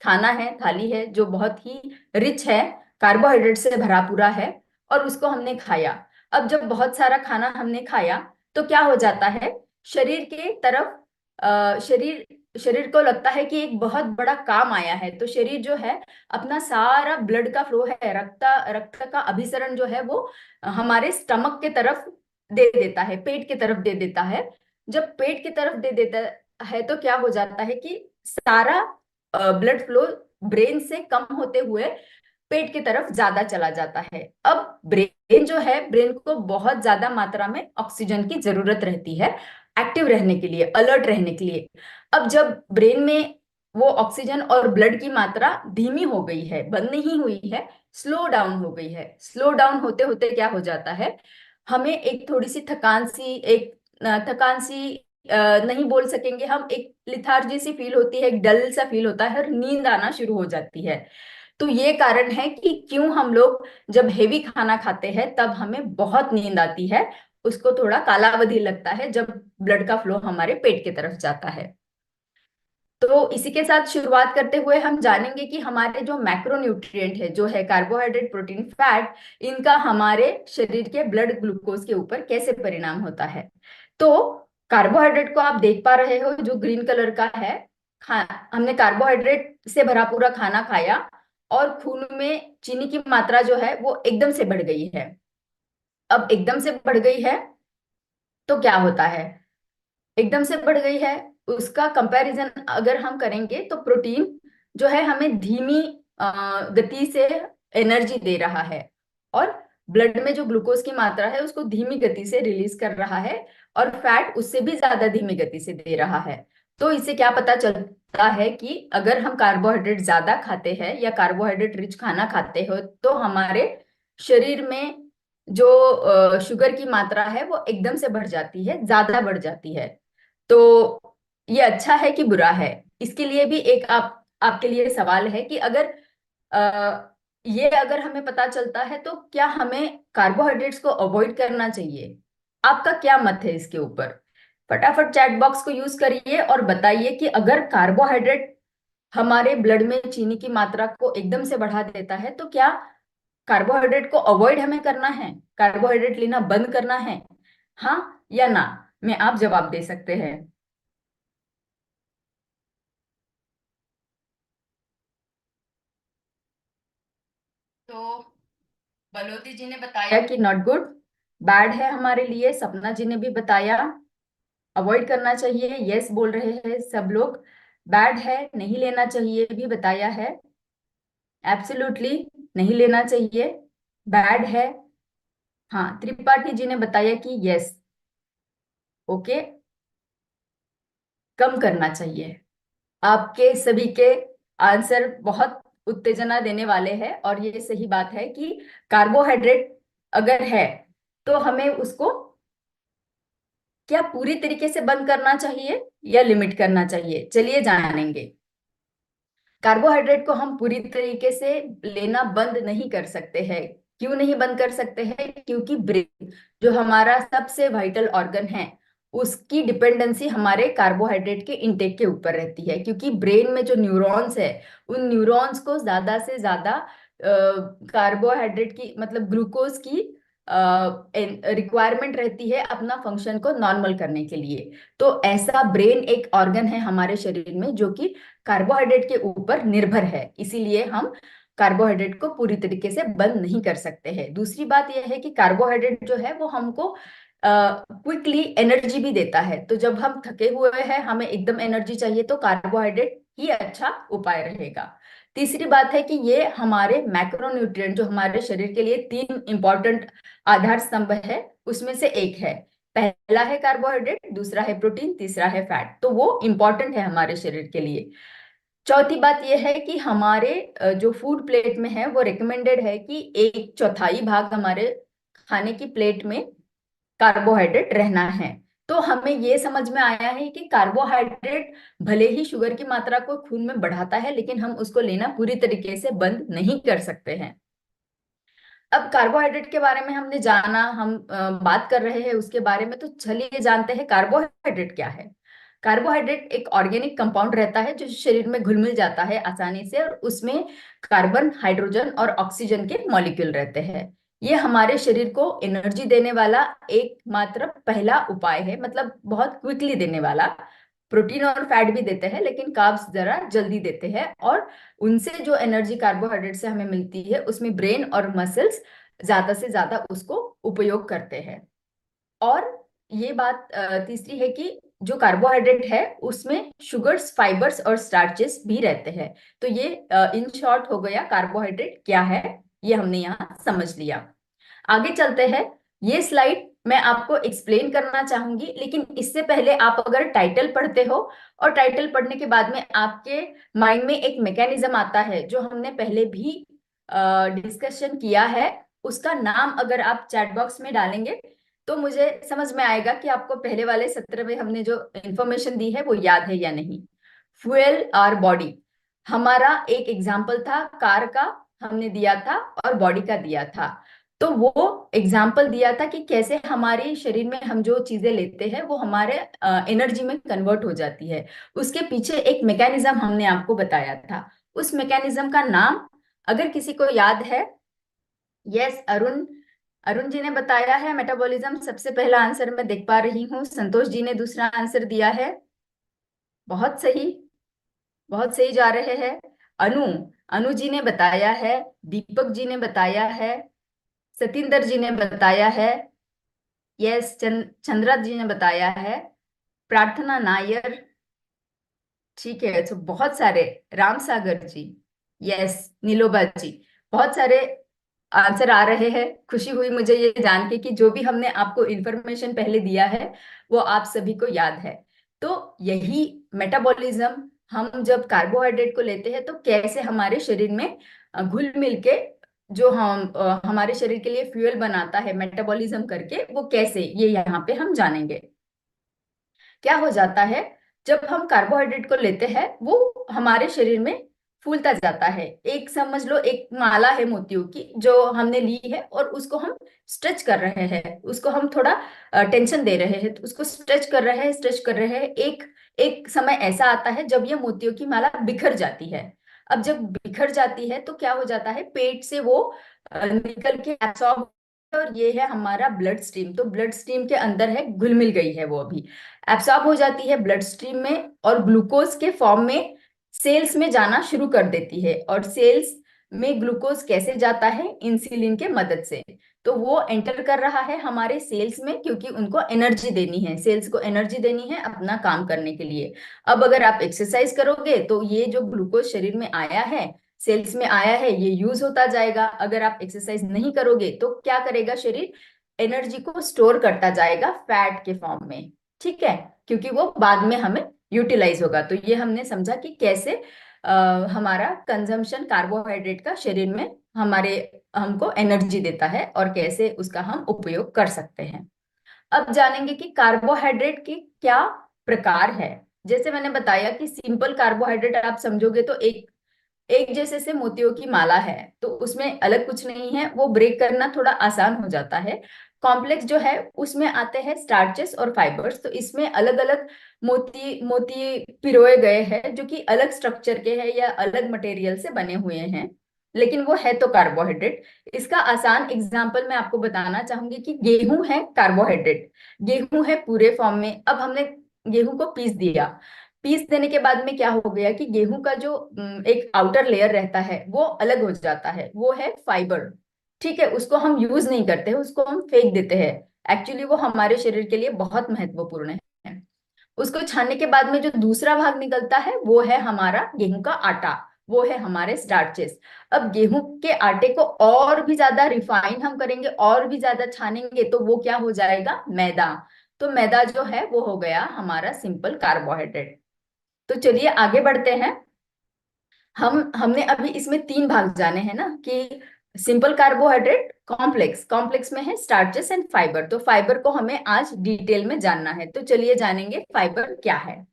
खाना है, थाली है जो बहुत ही रिच है, कार्बोहाइड्रेट से भरा पूरा है, और उसको हमने खाया। अब जब बहुत सारा खाना हमने खाया तो क्या हो जाता है, शरीर के तरफ शरीर शरीर को लगता है कि एक बहुत बड़ा काम आया है। तो शरीर जो है अपना सारा ब्लड का फ्लो है, रक्त का अभिसरण जो है वो हमारे स्टमक के तरफ दे देता है, पेट की तरफ दे देता है। जब पेट की तरफ दे देता है तो क्या हो जाता है कि सारा ब्लड फ्लो ब्रेन से कम होते हुए पेट की तरफ ज्यादा चला जाता है। अब ब्रेन जो है, ब्रेन को बहुत ज्यादा मात्रा में ऑक्सीजन की जरूरत रहती है एक्टिव रहने के लिए, अलर्ट रहने के लिए। अब जब ब्रेन में वो ऑक्सीजन और ब्लड की मात्रा धीमी हो गई है, बंद नहीं हुई है, स्लो डाउन हो गई है, स्लो डाउन होते होते क्या हो जाता है, हमें एक थोड़ी सी थकान सी नहीं बोल सकेंगे हम, एक लिथार्जी सी फील होती है, एक डल सा फील होता है और नींद आना शुरू हो जाती है। तो ये कारण है कि क्यों हम लोग जब हेवी खाना खाते हैं तब हमें बहुत नींद आती है। उसको थोड़ा कालावधि लगता है जब ब्लड का फ्लो हमारे पेट की तरफ जाता है। तो इसी के साथ शुरुआत करते हुए हम जानेंगे कि हमारे जो मैक्रोन्यूट्रिएंट है, जो है कार्बोहाइड्रेट, प्रोटीन, फैट, इनका हमारे शरीर के ब्लड ग्लूकोज के ऊपर कैसे परिणाम होता है। तो कार्बोहाइड्रेट को आप देख पा रहे हो जो ग्रीन कलर का है, खा हमने कार्बोहाइड्रेट से भरा पूरा खाना खाया और खून में चीनी की मात्रा जो है वो एकदम से बढ़ गई है। अब एकदम से बढ़ गई है तो क्या होता है, एकदम से बढ़ गई है, उसका कंपैरिजन अगर हम करेंगे तो प्रोटीन जो है हमें धीमी गति से एनर्जी दे रहा है, और ब्लड में जो ग्लूकोज की मात्रा है उसको धीमी गति से रिलीज कर रहा है, और फैट उससे भी ज्यादा धीमी गति से दे रहा है। तो इससे क्या पता चलता है कि अगर हम कार्बोहाइड्रेट ज्यादा खाते हैं या कार्बोहाइड्रेट रिच खाना खाते हो तो हमारे शरीर में जो शुगर की मात्रा है वो एकदम से बढ़ जाती है, ज्यादा बढ़ जाती है। तो ये अच्छा है कि बुरा है, इसके लिए भी एक आपके लिए सवाल है कि अगर ये अगर हमें पता चलता है तो क्या हमें कार्बोहाइड्रेट्स को अवॉइड करना चाहिए। आपका क्या मत है इसके ऊपर। फटाफट चैट बॉक्स को यूज करिए और बताइए कि अगर कार्बोहाइड्रेट हमारे ब्लड में चीनी की मात्रा को एकदम से बढ़ा देता है तो क्या कार्बोहाइड्रेट को अवॉइड हमें करना है, कार्बोहाइड्रेट लेना बंद करना है, हाँ या ना। में आप जवाब दे सकते हैं। तो बलोदी जी ने बताया कि नॉट गुड, बैड है हमारे लिए। सपना जी ने भी बताया अवॉइड करना चाहिए, यस बोल रहे हैं सब लोग। बैड है, नहीं लेना चाहिए भी बताया है, एब्सोल्युटली नहीं लेना चाहिए। बैड है, हाँ, त्रिपाठी जी ने बताया कि यस, ओके, कम करना चाहिए। आपके सभी के आंसर बहुत उत्तेजना देने वाले हैं, और ये सही बात है कि कार्बोहाइड्रेट अगर है तो हमें उसको क्या पूरी तरीके से बंद करना चाहिए या लिमिट करना चाहिए, चलिए जानेंगे। कार्बोहाइड्रेट को हम पूरी तरीके से लेना बंद नहीं कर सकते हैं। क्यों नहीं बंद कर सकते हैं, क्योंकि ब्रेन जो हमारा सबसे वाइटल ऑर्गन है उसकी डिपेंडेंसी हमारे कार्बोहाइड्रेट के इंटेक के ऊपर रहती है, क्योंकि ब्रेन में जो न्यूरॉन्स है उन न्यूरॉन्स को ज्यादा से ज्यादा कार्बोहाइड्रेट की मतलब ग्लूकोज की रिक्वायरमेंट रहती है अपना फंक्शन को नॉर्मल करने के लिए। तो ऐसा ब्रेन एक ऑर्गन है हमारे शरीर में जो कि कार्बोहाइड्रेट के ऊपर निर्भर है, इसीलिए हम कार्बोहाइड्रेट को पूरी तरीके से बंद नहीं कर सकते हैं। दूसरी बात यह है कि कार्बोहाइड्रेट जो है वो हमको क्विकली एनर्जी भी देता है। तो जब हम थके हुए हैं, हमें एकदम एनर्जी चाहिए, तो कार्बोहाइड्रेट ही अच्छा उपाय रहेगा। तीसरी बात है कि ये हमारे मैक्रोन्यूट्रिएंट जो हमारे शरीर के लिए तीन इंपॉर्टेंट आधार स्तंभ है उसमें से एक है। पहला है कार्बोहाइड्रेट, दूसरा है प्रोटीन, तीसरा है फैट, तो वो इंपॉर्टेंट है हमारे शरीर के लिए। चौथी बात यह है कि हमारे जो फूड प्लेट में है वो रिकमेंडेड है कि एक चौथाई भाग हमारे खाने की प्लेट में कार्बोहाइड्रेट रहना है। तो हमें ये समझ में आया है कि कार्बोहाइड्रेट भले ही शुगर की मात्रा को खून में बढ़ाता है, लेकिन हम उसको लेना पूरी तरीके से बंद नहीं कर सकते हैं। अब कार्बोहाइड्रेट के बारे में हमने जाना, हम बात कर रहे हैं उसके बारे में, तो चलिए जानते हैं कार्बोहाइड्रेट क्या है। कार्बोहाइड्रेट एक ऑर्गेनिक कंपाउंड रहता है जो शरीर में घुल मिल जाता है आसानी से, और उसमें कार्बन, हाइड्रोजन और ऑक्सीजन के मॉलिक्यूल रहते हैं। ये हमारे शरीर को एनर्जी देने वाला एकमात्र पहला उपाय है, मतलब बहुत क्विकली देने वाला। प्रोटीन और फैट भी देते हैं, लेकिन कार्ब्स जरा जल्दी देते हैं, और उनसे जो एनर्जी कार्बोहाइड्रेट से हमें मिलती है उसमें ब्रेन और मसल्स ज्यादा से ज्यादा उसको उपयोग करते हैं। और ये बात तीसरी है कि जो कार्बोहाइड्रेट है उसमें शुगर्स, फाइबर्स और स्टार्चेस भी रहते हैं। तो ये इन शॉर्ट हो गया कार्बोहाइड्रेट क्या है, ये हमने यहाँ समझ लिया। आगे चलते हैं। ये स्लाइड मैं आपको एक्सप्लेन करना चाहूंगी, लेकिन इससे पहले आप अगर टाइटल पढ़ते हो और टाइटल पढ़ने के बाद में आपके माइंड में एक मैकेनिज्म आता है जो हमने पहले भी डिस्कशन किया है, उसका नाम अगर आप चैट बॉक्स में डालेंगे तो मुझे समझ में आएगा कि आपको पहले वाले सत्र में हमने जो इंफॉर्मेशन दी है वो याद है या नहीं। फ्यूल और बॉडी, हमारा एक एग्जाम्पल था कार का, हमने दिया था, और बॉडी का दिया था। तो वो एग्जाम्पल दिया था कि कैसे हमारे शरीर में हम जो चीजें लेते हैं वो हमारे एनर्जी में कन्वर्ट हो जाती है। उसके पीछे एक मैकेनिज्म हमने आपको बताया था। उस मैकेनिज्म का नाम अगर किसी को याद है, यस अरुण, अरुण जी ने बताया है मेटाबॉलिज्म, सबसे पहला आंसर मैं देख पा रही हूँ। संतोष जी ने दूसरा आंसर दिया है, बहुत सही, बहुत सही जा रहे हैं। अनु, अनु जी ने बताया है, दीपक जी ने बताया है, सतिंदर जी ने बताया है, यस चंद्रा जी ने बताया है, प्रार्थना नायर, ठीक है। तो बहुत सारे, राम सागर जी, यस नीलोबा जी, बहुत सारे आंसर आ रहे हैं। खुशी हुई मुझे ये जान के कि जो भी हमने आपको इंफॉर्मेशन पहले दिया है वो आप सभी को याद है। तो यही मेटाबॉलिज्म, हम जब कार्बोहाइड्रेट को लेते हैं तो कैसे हमारे शरीर में घुल मिल के जो हमारे शरीर के लिए फ्यूल बनाता है मेटाबॉलिज्म करके, वो कैसे, ये यहाँ पे हम जानेंगे। क्या हो जाता है जब हम कार्बोहाइड्रेट को लेते हैं, वो हमारे शरीर में फूलता जाता है। एक समझ लो एक माला है मोतियों की जो हमने ली है, और उसको हम स्ट्रेच कर रहे हैं, उसको हम थोड़ा टेंशन दे रहे हैं, तो उसको स्ट्रेच कर रहे हैं, स्ट्रेच कर रहे हैं। एक एक समय ऐसा आता है जब ये मोतियों की माला बिखर जाती है। अब जब बिखर जाती है तो क्या हो जाता है, पेट से वो निकल के एब्सॉर्ब, और ये है हमारा ब्लड स्ट्रीम। तो ब्लड स्ट्रीम के अंदर है, घुल मिल गई है वो, अभी एब्सॉर्ब हो जाती है ब्लड स्ट्रीम में, और ग्लूकोज के फॉर्म में सेल्स में जाना शुरू कर देती है। और सेल्स में ग्लूकोज कैसे जाता है, इंसुलिन के मदद से। तो वो एंटर कर रहा है हमारे सेल्स में, क्योंकि उनको एनर्जी देनी है, सेल्स को एनर्जी देनी है अपना काम करने के लिए। अब अगर आप एक्सरसाइज करोगे तो ये जो ग्लूकोज शरीर में आया है, सेल्स में आया है, ये यूज होता जाएगा। अगर आप एक्सरसाइज नहीं करोगे तो क्या करेगा शरीर, एनर्जी को स्टोर करता जाएगा फैट के फॉर्म में, ठीक है, क्योंकि वो बाद में हमें यूटिलाइज होगा। तो ये हमने समझा कि कैसे हमारा कंजम्पशन कार्बोहाइड्रेट का शरीर में हमारे हमको एनर्जी देता है, और कैसे उसका हम उपयोग कर सकते हैं। अब जानेंगे कि कार्बोहाइड्रेट के क्या प्रकार है। जैसे मैंने बताया कि सिंपल कार्बोहाइड्रेट आप समझोगे तो एक एक जैसे से मोतियों की माला है, तो उसमें अलग कुछ नहीं है, वो ब्रेक करना थोड़ा आसान हो जाता है। कॉम्प्लेक्स जो है उसमें आते हैं स्टार्चेस और फाइबर्स, तो इसमें अलग अलग मोती मोती पिरोए गए हैं जो कि अलग स्ट्रक्चर के हैं या अलग मटेरियल से बने हुए हैं, लेकिन वो है तो कार्बोहाइड्रेट। इसका आसान एग्जाम्पल मैं आपको बताना चाहूंगी कि गेहूं है कार्बोहाइड्रेट, गेहूं है पूरे फॉर्म में। अब हमने गेहूं को पीस दिया, पीस देने के बाद में क्या हो गया कि गेहूं का जो एक आउटर लेयर रहता है वो अलग हो जाता है, वो है फाइबर, ठीक है। उसको हम यूज नहीं करते हैं, उसको हम फेंक देते हैं। एक्चुअली वो हमारे शरीर के लिए बहुत महत्वपूर्ण है। उसको छानने के बाद में जो दूसरा भाग निकलता है वो है हमारा गेहूं का आटा, वो है हमारे स्टार्चेस। अब गेहूं के आटे को और भी ज्यादा रिफाइन हम करेंगे, और भी ज्यादा छानेंगे, तो वो क्या हो जाएगा, मैदा। तो मैदा जो है वो हो गया हमारा सिंपल कार्बोहाइड्रेट। तो चलिए आगे बढ़ते हैं। हमने अभी इसमें तीन भाग जाने हैं ना, कि सिंपल कार्बोहाइड्रेट, कॉम्प्लेक्स, कॉम्प्लेक्स में है स्टार्चेस एंड फाइबर। तो फाइबर को हमें आज डिटेल में जानना है, तो चलिए जानेंगे फाइबर क्या है।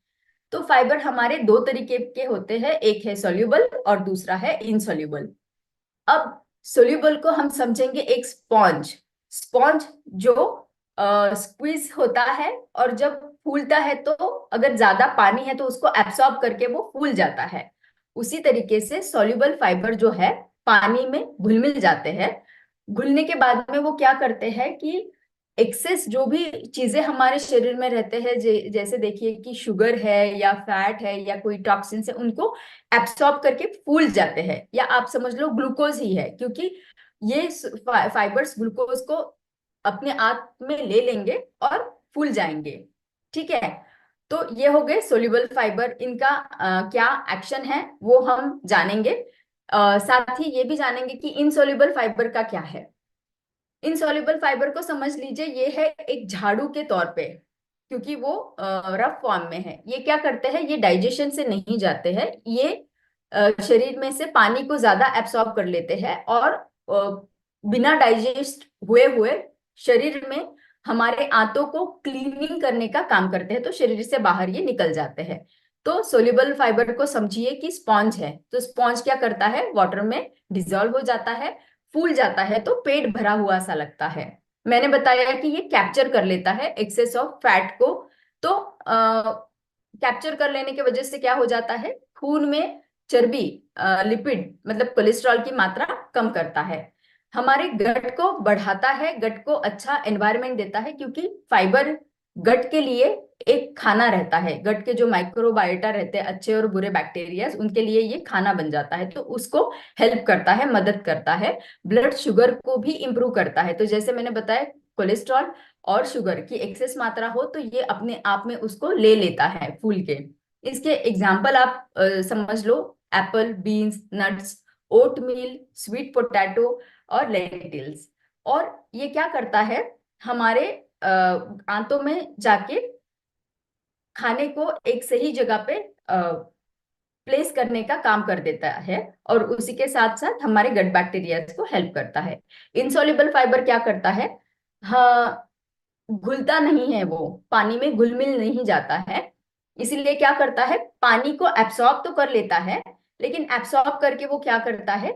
तो फाइबर हमारे दो तरीके के होते हैं, एक है सोल्यूबल और दूसरा है इनसोल्यूबल। अब सोल्यूबल को हम समझेंगे एक स्पॉन्ज। स्पॉन्ज जो स्क्वीज होता है और जब फूलता है तो अगर ज्यादा पानी है तो उसको एब्सॉर्ब करके वो फूल जाता है। उसी तरीके से सोल्यूबल फाइबर जो है पानी में घुल मिल जाते हैं। घुलने के बाद में वो क्या करते हैं कि एक्सेस जो भी चीजें हमारे शरीर में रहते हैं, जैसे देखिए कि शुगर है या फैट है या कोई टॉक्सिन है, उनको एब्सॉर्ब करके फूल जाते हैं। या आप समझ लो ग्लूकोज ही है, क्योंकि ये फाइबर्स ग्लूकोज को अपने आप में ले लेंगे और फूल जाएंगे। ठीक है, तो ये हो गए सोल्यूबल फाइबर। इनका क्या एक्शन है वो हम जानेंगे। साथ ही ये भी जानेंगे कि इनसोल्यूबल फाइबर का क्या है। इनसॉल्युबल फाइबर को समझ लीजिए ये है एक झाड़ू के तौर पे, क्योंकि वो रफ फॉर्म में है। ये क्या करते हैं, ये डाइजेशन से नहीं जाते हैं, ये शरीर में से पानी को ज्यादा एब्सॉर्ब कर लेते हैं और बिना डाइजेस्ट हुए हुए शरीर में हमारे आंतों को क्लीनिंग करने का काम करते हैं, तो शरीर से बाहर ये निकल जाते हैं। तो सोल्यूबल फाइबर को समझिए कि स्पॉन्ज है। तो स्पॉन्ज क्या करता है, वाटर में डिजोल्व हो जाता है, फूल जाता है, तो पेट भरा हुआ सा लगता है। मैंने बताया कि ये कैप्चर कर लेता है एक्सेस ऑफ फैट को। तो कैप्चर कर लेने की वजह से क्या हो जाता है, खून में चर्बी, लिपिड मतलब कोलेस्ट्रॉल की मात्रा कम करता है। हमारे गट को बढ़ाता है, गट को अच्छा एनवायरनमेंट देता है, क्योंकि फाइबर गट के लिए एक खाना रहता है। गट के जो माइक्रोबायोटा रहते हैं, अच्छे और बुरे बैक्टीरिया, उनके लिए ये खाना बन जाता है, तो उसको हेल्प करता है, मदद करता है। ब्लड शुगर को भी इंप्रूव करता है। तो जैसे मैंने बताया, कोलेस्ट्रॉल और शुगर की एक्सेस मात्रा हो तो ये अपने आप में उसको ले लेता है फूल के। इसके एग्जाम्पल आप समझ लो, एप्पल, बीन्स, नट्स, ओट मील, स्वीट पोटैटो और लेंटिल्स। और ये क्या करता है, हमारे आंतों में जाके खाने को एक सही जगह पे प्लेस करने का काम कर देता है, और उसी के साथ साथ हमारे गट बैक्टीरिया को हेल्प करता है। इनसॉल्युबल फाइबर क्या करता है, हाँ, घुलता नहीं है, वो पानी में घुल मिल नहीं जाता है। इसीलिए क्या करता है, पानी को एब्सॉर्ब तो कर लेता है, लेकिन एब्सॉर्ब करके वो क्या करता है,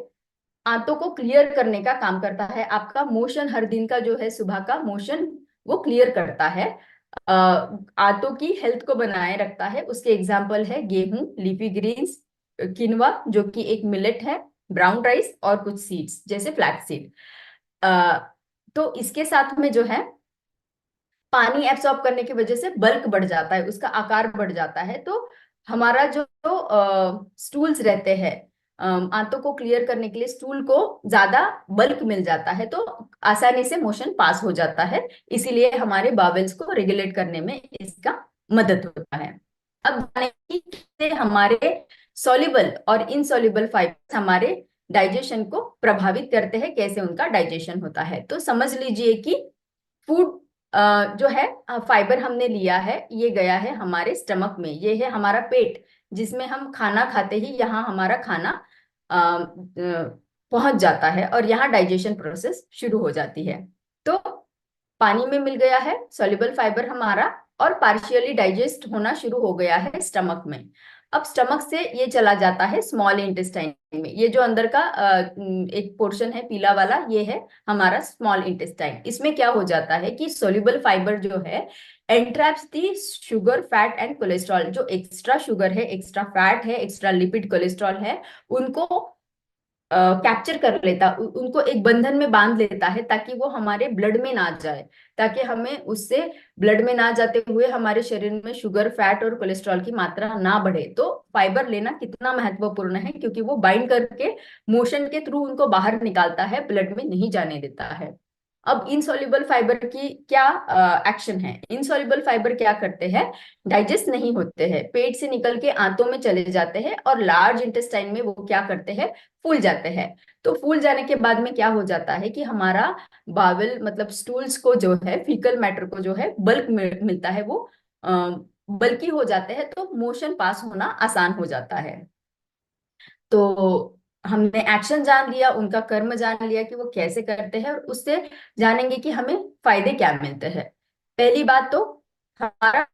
आंतों को क्लियर करने का काम करता है। आपका मोशन हर दिन का जो है, सुबह का मोशन, वो क्लियर करता है, आंतों की हेल्थ को बनाए रखता है। उसके एग्जाम्पल है गेहूं, लीफी ग्रीन्स, किनवा जो कि एक मिलेट है, ब्राउन राइस, और कुछ सीड्स जैसे फ्लैक्स सीड। तो इसके साथ में जो है, पानी एब्सॉर्ब करने की वजह से बल्क बढ़ जाता है, उसका आकार बढ़ जाता है। तो हमारा जो स्टूल्स रहते हैं, आंतों को क्लियर करने के लिए स्टूल को ज्यादा बल्क मिल जाता है, तो आसानी से मोशन पास हो जाता है। इसीलिए हमारे बावेल्स को रेगुलेट करने में इसका मदद होता है। अब जाने कि कैसे हमारे सॉल्युबल और इनसॉल्युबल फाइबर्स हमारे डाइजेशन को प्रभावित करते हैं, कैसे उनका डाइजेशन होता है। तो समझ लीजिए कि फूड जो है, फाइबर हमने लिया है, ये गया है हमारे स्टमक में, ये है हमारा पेट, जिसमें हम खाना खाते ही यहाँ हमारा खाना पहुंच जाता है और यहाँ डाइजेशन प्रोसेस शुरू हो जाती है। तो पानी में मिल गया है सॉल्युबल फाइबर हमारा, और पार्शियली डाइजेस्ट होना शुरू हो गया है स्टमक में। अब स्टमक से ये चला जाता है स्मॉल इंटेस्टाइन में। ये जो अंदर का एक पोर्शन है पीला वाला, ये है हमारा स्मॉल इंटेस्टाइन। इसमें क्या हो जाता है कि सोल्यूबल फाइबर जो है एंट्रैप्स दी शुगर, फैट एंड कोलेस्ट्रॉल। जो एक्स्ट्रा शुगर है, एक्स्ट्रा फैट है, एक्स्ट्रा लिपिड, कोलेस्ट्रॉल है, उनको कैप्चर कर लेता, उनको एक बंधन में बांध लेता है, ताकि वो हमारे ब्लड में ना जाए, ताकि हमें उससे ब्लड में ना जाते हुए हमारे शरीर में शुगर, फैट और कोलेस्ट्रॉल की मात्रा ना बढ़े। तो फाइबर लेना कितना महत्वपूर्ण है, क्योंकि वो बाइंड करके मोशन के थ्रू उनको बाहर निकालता है, ब्लड में नहीं जाने देता है। अब इनसॉल्युबल फाइबर की क्या एक्शन है। इनसॉल्युबल फाइबर क्या करते हैं, डाइजेस्ट नहीं होते हैं, पेट से निकल के आंतों में चले जाते हैं और लार्ज इंटेस्टाइन में वो क्या करते हैं, फूल जाते हैं। तो फूल जाने के बाद में क्या हो जाता है कि हमारा बावल मतलब स्टूल्स को जो है, फीकल मैटर को जो है बल्क मिलता है, वो बल्की हो जाते हैं, तो मोशन पास होना आसान हो जाता है। तो हमने एक्शन जान लिया, उनका कर्म जान लिया कि वो कैसे करते हैं, और उससे जानेंगे कि हमें फायदे क्या मिलते हैं। पहली बात तो हमारा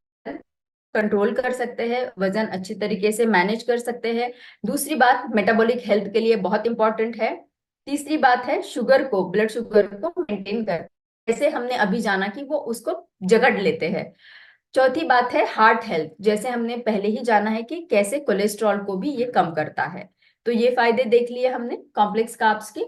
कंट्रोल कर सकते हैं, वजन अच्छी तरीके से मैनेज कर सकते हैं। दूसरी बात मेटाबॉलिक हेल्थ के लिए बहुत इंपॉर्टेंट है। तीसरी बात है शुगर को, ब्लड शुगर को मेंटेन कर, जैसे हमने अभी जाना कि वो उसको जगड़ लेते हैं। चौथी बात है हार्ट हेल्थ, जैसे हमने पहले ही जाना है कि कैसे कोलेस्ट्रॉल को भी ये कम करता है। तो ये फायदे देख लिए हमने कॉम्प्लेक्स कार्ब्स की।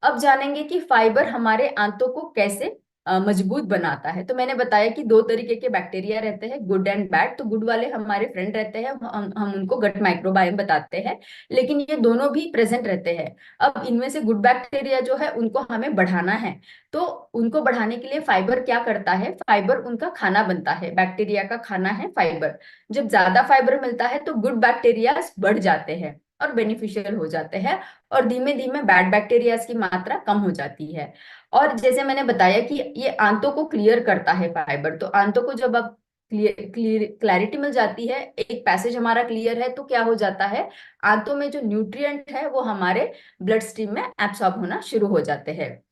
अब जानेंगे कि फाइबर हमारे आंतों को कैसे मजबूत बनाता है। तो मैंने बताया कि दो तरीके के बैक्टीरिया रहते हैं, गुड एंड बैड। तो गुड वाले हमारे फ्रेंड रहते हैं, हम उनको गट माइक्रोबायोम बताते हैं, लेकिन ये दोनों भी प्रेजेंट रहते हैं। अब इनमें से गुड बैक्टीरिया जो है उनको हमें बढ़ाना है, तो उनको बढ़ाने के लिए फाइबर क्या करता है, फाइबर उनका खाना बनता है, बैक्टीरिया का खाना है फाइबर। जब ज्यादा फाइबर मिलता है तो गुड बैक्टीरिया बढ़ जाते हैं और बेनिफिशियल हो जाते हैं, और धीमे धीमे बैड बैक्टीरियाज की मात्रा कम हो जाती है। और जैसे मैंने बताया कि ये आंतों को क्लियर करता है फाइबर, तो आंतों को जब अब क्लैरिटी मिल जाती है, एक पैसेज हमारा क्लियर है, तो क्या हो जाता है, आंतों में जो न्यूट्रिएंट है वो हमारे ब्लड स्ट्रीम में एब्सॉर्ब होना शुरू हो जाते हैं।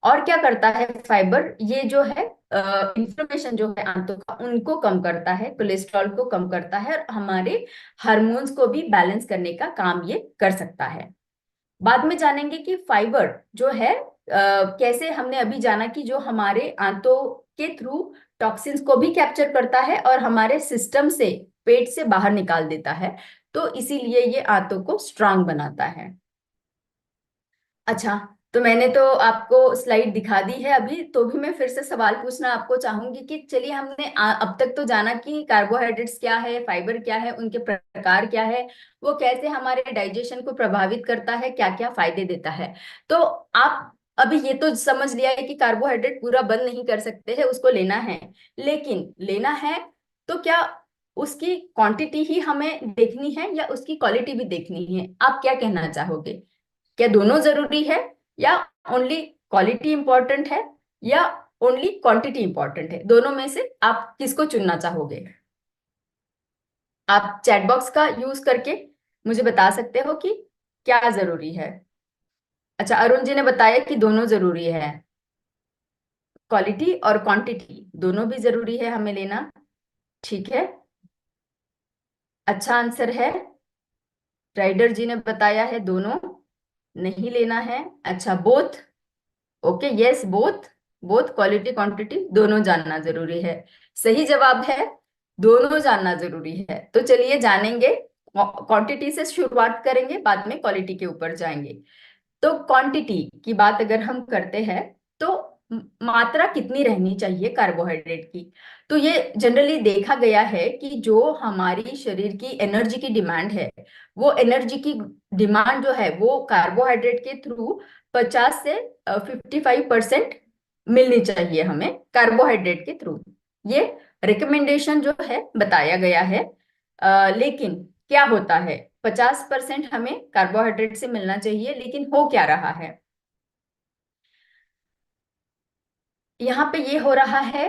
और क्या करता है फाइबर, ये जो है इंफ्लेमेशन जो है आंतों का उनको कम करता है, कोलेस्ट्रॉल को कम करता है, और हमारे हार्मोन्स को भी बैलेंस करने का काम ये कर सकता है। बाद में जानेंगे कि फाइबर जो है कैसे, हमने अभी जाना कि जो हमारे आंतों के थ्रू टॉक्सिन्स को भी कैप्चर करता है और हमारे सिस्टम से, पेट से बाहर निकाल देता है, तो इसीलिए ये आंतों को स्ट्रांग बनाता है। अच्छा, तो मैंने तो आपको स्लाइड दिखा दी है अभी, तो भी मैं फिर से सवाल पूछना आपको चाहूंगी कि चलिए हमने अब तक तो जाना कि कार्बोहाइड्रेट्स क्या है, फाइबर क्या है, उनके प्रकार क्या है, वो कैसे हमारे डाइजेशन को प्रभावित करता है, क्या क्या फायदे देता है। तो आप अभी ये तो समझ लिया है कि कार्बोहाइड्रेट पूरा बंद नहीं कर सकते हैं, उसको लेना है, लेकिन लेना है तो क्या उसकी क्वांटिटी ही हमें देखनी है या उसकी क्वालिटी भी देखनी है? आप क्या कहना चाहोगे? क्या दोनों जरूरी है, या ओनली क्वालिटी इंपॉर्टेंट है, या ओनली क्वांटिटी इंपॉर्टेंट है? दोनों में से आप किसको चुनना चाहोगे? आप चैट बॉक्स का यूज करके मुझे बता सकते हो कि क्या जरूरी है। अच्छा, अरुण जी ने बताया कि दोनों जरूरी है, क्वालिटी और क्वांटिटी दोनों भी जरूरी है हमें लेना। ठीक है, अच्छा आंसर है। राइडर जी ने बताया है दोनों नहीं लेना है। अच्छा, both, okay, yes both, both quality quantity दोनों जानना जरूरी है। सही जवाब है दोनों जानना जरूरी है। तो चलिए जानेंगे, क्वांटिटी से शुरुआत करेंगे, बाद में क्वालिटी के ऊपर जाएंगे। तो क्वांटिटी की बात अगर हम करते हैं, तो मात्रा कितनी रहनी चाहिए कार्बोहाइड्रेट की? तो ये जनरली देखा गया है कि जो हमारी शरीर की एनर्जी की डिमांड है, वो एनर्जी की डिमांड जो है वो कार्बोहाइड्रेट के थ्रू 50 से 55% मिलनी चाहिए हमें कार्बोहाइड्रेट के थ्रू। ये रिकमेंडेशन जो है बताया गया है। लेकिन क्या होता है, 50% हमें कार्बोहाइड्रेट से मिलना चाहिए, लेकिन हो क्या रहा है, यहाँ पे ये हो रहा है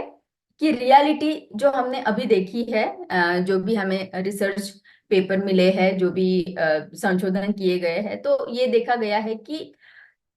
कि रियलिटी जो हमने अभी देखी है, जो भी हमें रिसर्च पेपर मिले हैं, जो भी संशोधन किए गए हैं, तो ये देखा गया है कि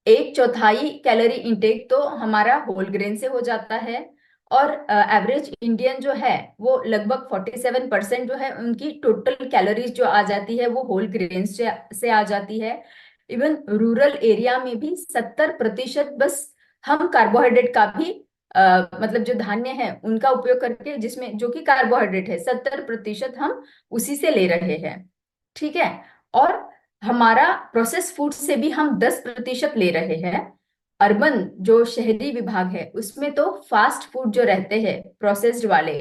एक चौथाई कैलोरी इंटेक तो हमारा होल ग्रेन से हो जाता है, और एवरेज इंडियन जो है वो लगभग 47% जो है उनकी टोटल कैलोरीज जो आ जाती है वो होल ग्रेन से आ जाती है। इवन रूरल एरिया में भी 70% बस हम कार्बोहाइड्रेट का भी मतलब जो धान्य है उनका उपयोग करके, जिसमें जो कि कार्बोहाइड्रेट है, 70% हम उसी से ले रहे हैं। ठीक है, और हमारा प्रोसेस फूड से भी हम 10% ले रहे हैं। अर्बन जो शहरी विभाग है उसमें तो फास्ट फूड जो रहते हैं प्रोसेस्ड वाले,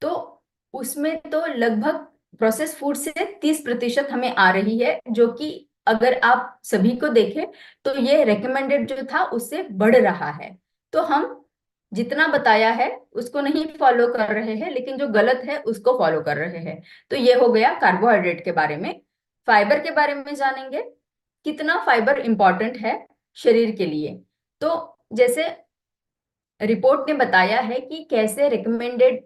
तो उसमें तो लगभग प्रोसेस फूड से 30% हमें आ रही है, जो कि अगर आप सभी को देखें तो ये रेकमेंडेड जो था उससे बढ़ रहा है। तो हम जितना बताया है उसको नहीं फॉलो कर रहे हैं, लेकिन जो गलत है उसको फॉलो कर रहे हैं। तो ये हो गया कार्बोहाइड्रेट के बारे में। फाइबर के बारे में जानेंगे, कितना फाइबर इंपॉर्टेंट है शरीर के लिए। तो जैसे रिपोर्ट ने बताया है कि कैसे रिकमेंडेड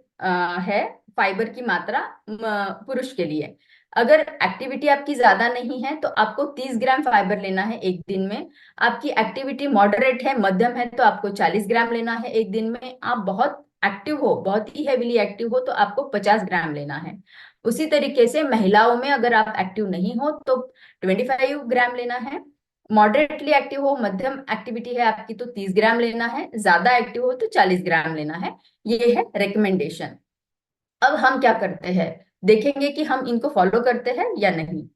है फाइबर की मात्रा पुरुष के लिए। अगर एक्टिविटी आपकी ज्यादा नहीं है तो आपको 30 ग्राम फाइबर लेना है एक दिन में। आपकी एक्टिविटी मॉडरेट है, मध्यम है, तो आपको 40 ग्राम लेना है एक दिन में। आप बहुत एक्टिव हो, बहुत ही हेविली एक्टिव हो, तो आपको 50 ग्राम लेना है। उसी तरीके से महिलाओं में अगर आप एक्टिव नहीं हो तो 25 ग्राम लेना है। मॉडरेटली एक्टिव हो, मध्यम एक्टिविटी है आपकी, तो 30 ग्राम लेना है। ज्यादा एक्टिव हो तो 40 ग्राम लेना है। ये है रिकमेंडेशन। अब हम क्या करते हैं, देखेंगे कि हम इनको फॉलो करते हैं या नहीं।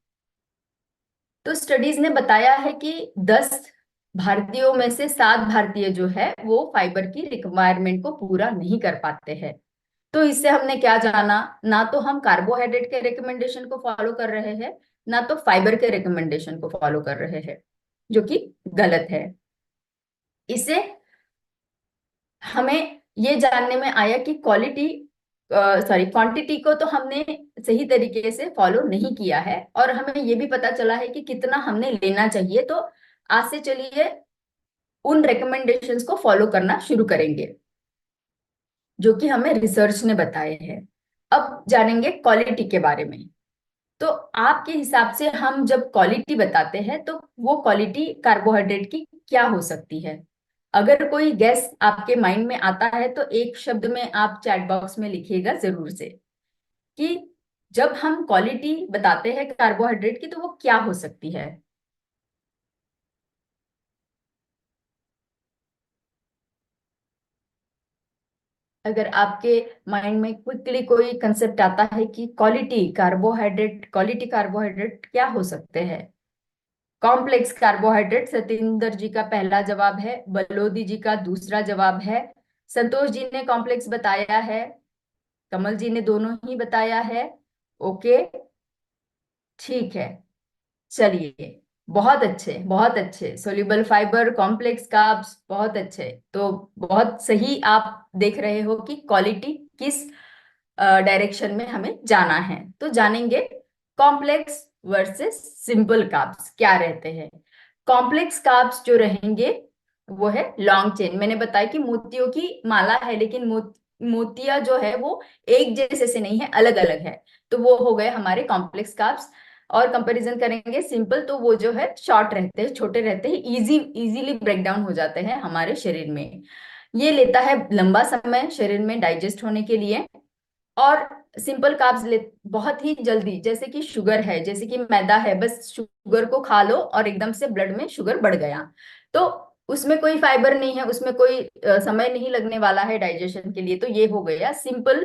तो स्टडीज ने बताया है कि 10 भारतीयों में से 7 भारतीय जो है वो फाइबर की रिक्वायरमेंट को पूरा नहीं कर पाते हैं। तो इससे हमने क्या जाना, ना तो हम कार्बोहाइड्रेट के रिकमेंडेशन को फॉलो कर रहे हैं, ना तो फाइबर के रिकमेंडेशन को फॉलो कर रहे हैं, जो कि गलत है। इससे हमें ये जानने में आया कि क्वांटिटी को तो हमने सही तरीके से फॉलो नहीं किया है, और हमें ये भी पता चला है कि कितना हमने लेना चाहिए। तो आज से चलिए उन रिकमेंडेशंस को फॉलो करना शुरू करेंगे जो कि हमें रिसर्च ने बताए हैं। अब जानेंगे क्वालिटी के बारे में। तो आपके हिसाब से हम जब क्वालिटी बताते हैं तो वो क्वालिटी कार्बोहाइड्रेट की क्या हो सकती है? अगर कोई गेस आपके माइंड में आता है तो एक शब्द में आप चैट बॉक्स में लिखिएगा जरूर से, कि जब हम क्वालिटी बताते हैं कार्बोहाइड्रेट की तो वो क्या हो सकती है। अगर आपके माइंड में क्विकली कोई कंसेप्ट आता है कि क्वालिटी कार्बोहाइड्रेट क्या हो सकते हैं। कॉम्प्लेक्स कार्बोहाइड्रेट सतिंदर जी का पहला जवाब है, बलोदी जी का दूसरा जवाब है, संतोष जी ने कॉम्प्लेक्स बताया है, कमल जी ने दोनों ही बताया है। ओके, ठीक है, चलिए, बहुत अच्छे, बहुत अच्छे। सोल्यूबल फाइबर, कॉम्प्लेक्स कार्ब्स, बहुत अच्छे। तो बहुत सही आप देख रहे हो कि क्वालिटी किस डायरेक्शन में हमें जाना है। तो जानेंगे कॉम्प्लेक्स वर्सेस सिंपल कार्ब्स क्या रहते हैं। कॉम्प्लेक्स कार्ब्स जो रहेंगे वो है लॉन्ग चेन। मैंने बताया कि मोतियों की माला है, लेकिन मोतिया जो है वो एक जैसे से नहीं है, अलग अलग है। तो वो हो गए हमारे कॉम्प्लेक्स कार्ब्स। और कंपैरिजन करेंगे सिंपल, तो वो जो है शॉर्ट रहते हैं, छोटे रहते हैं, इजीली ब्रेक डाउन हो जाते हैं हमारे शरीर में। ये लेता है लंबा समय शरीर में डाइजेस्ट होने के लिए। और सिंपल कार्ब्स ले बहुत ही जल्दी, जैसे कि शुगर है, जैसे कि मैदा है, बस शुगर को खा लो और एकदम से ब्लड में शुगर बढ़ गया। तो उसमें कोई फाइबर नहीं है, उसमें कोई समय नहीं लगने वाला है डाइजेशन के लिए। तो ये हो गया सिंपल,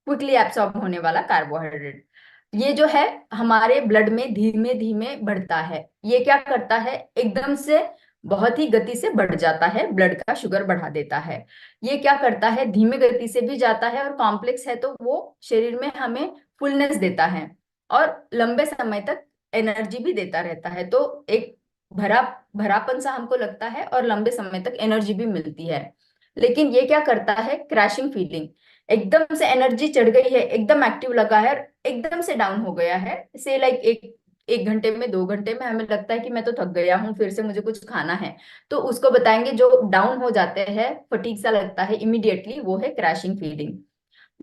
क्विकली एब्सॉर्ब होने वाला कार्बोहाइड्रेट। ये जो है हमारे ब्लड में धीमे धीमे बढ़ता है। ये क्या करता है, एकदम से बहुत ही गति से बढ़ जाता है, ब्लड का शुगर बढ़ा देता है। ये क्या करता है, धीमे गति से भी जाता है, और कॉम्प्लेक्स है तो वो शरीर में हमें फुलनेस देता है और लंबे समय तक एनर्जी भी देता रहता है। तो एक भरा भरापन सा हमको लगता है और लंबे समय तक एनर्जी भी मिलती है। लेकिन ये क्या करता है, क्रैशिंग फीलिंग, एकदम से एनर्जी चढ़ गई है, एकदम एक्टिव लगा है, और एकदम से डाउन हो गया है। से लाइक एक एक घंटे में, 2 घंटे में हमें लगता है कि मैं तो थक गया हूँ, फिर से मुझे कुछ खाना है। तो उसको बताएंगे जो डाउन हो जाते हैं, फटीग सा लगता है इमीडिएटली, वो है क्रैशिंग फीलिंग।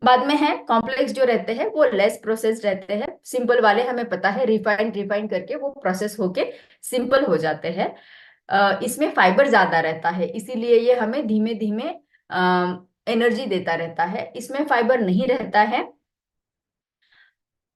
बाद में है कॉम्प्लेक्स जो रहते हैं वो लेस प्रोसेस रहते हैं। सिंपल वाले हमें पता है रिफाइंड रिफाइंड करके वो प्रोसेस होके सिंपल हो जाते हैं। इसमें फाइबर ज्यादा रहता है, इसीलिए ये हमें धीमे धीमे एनर्जी देता रहता है। इसमें फाइबर नहीं रहता है।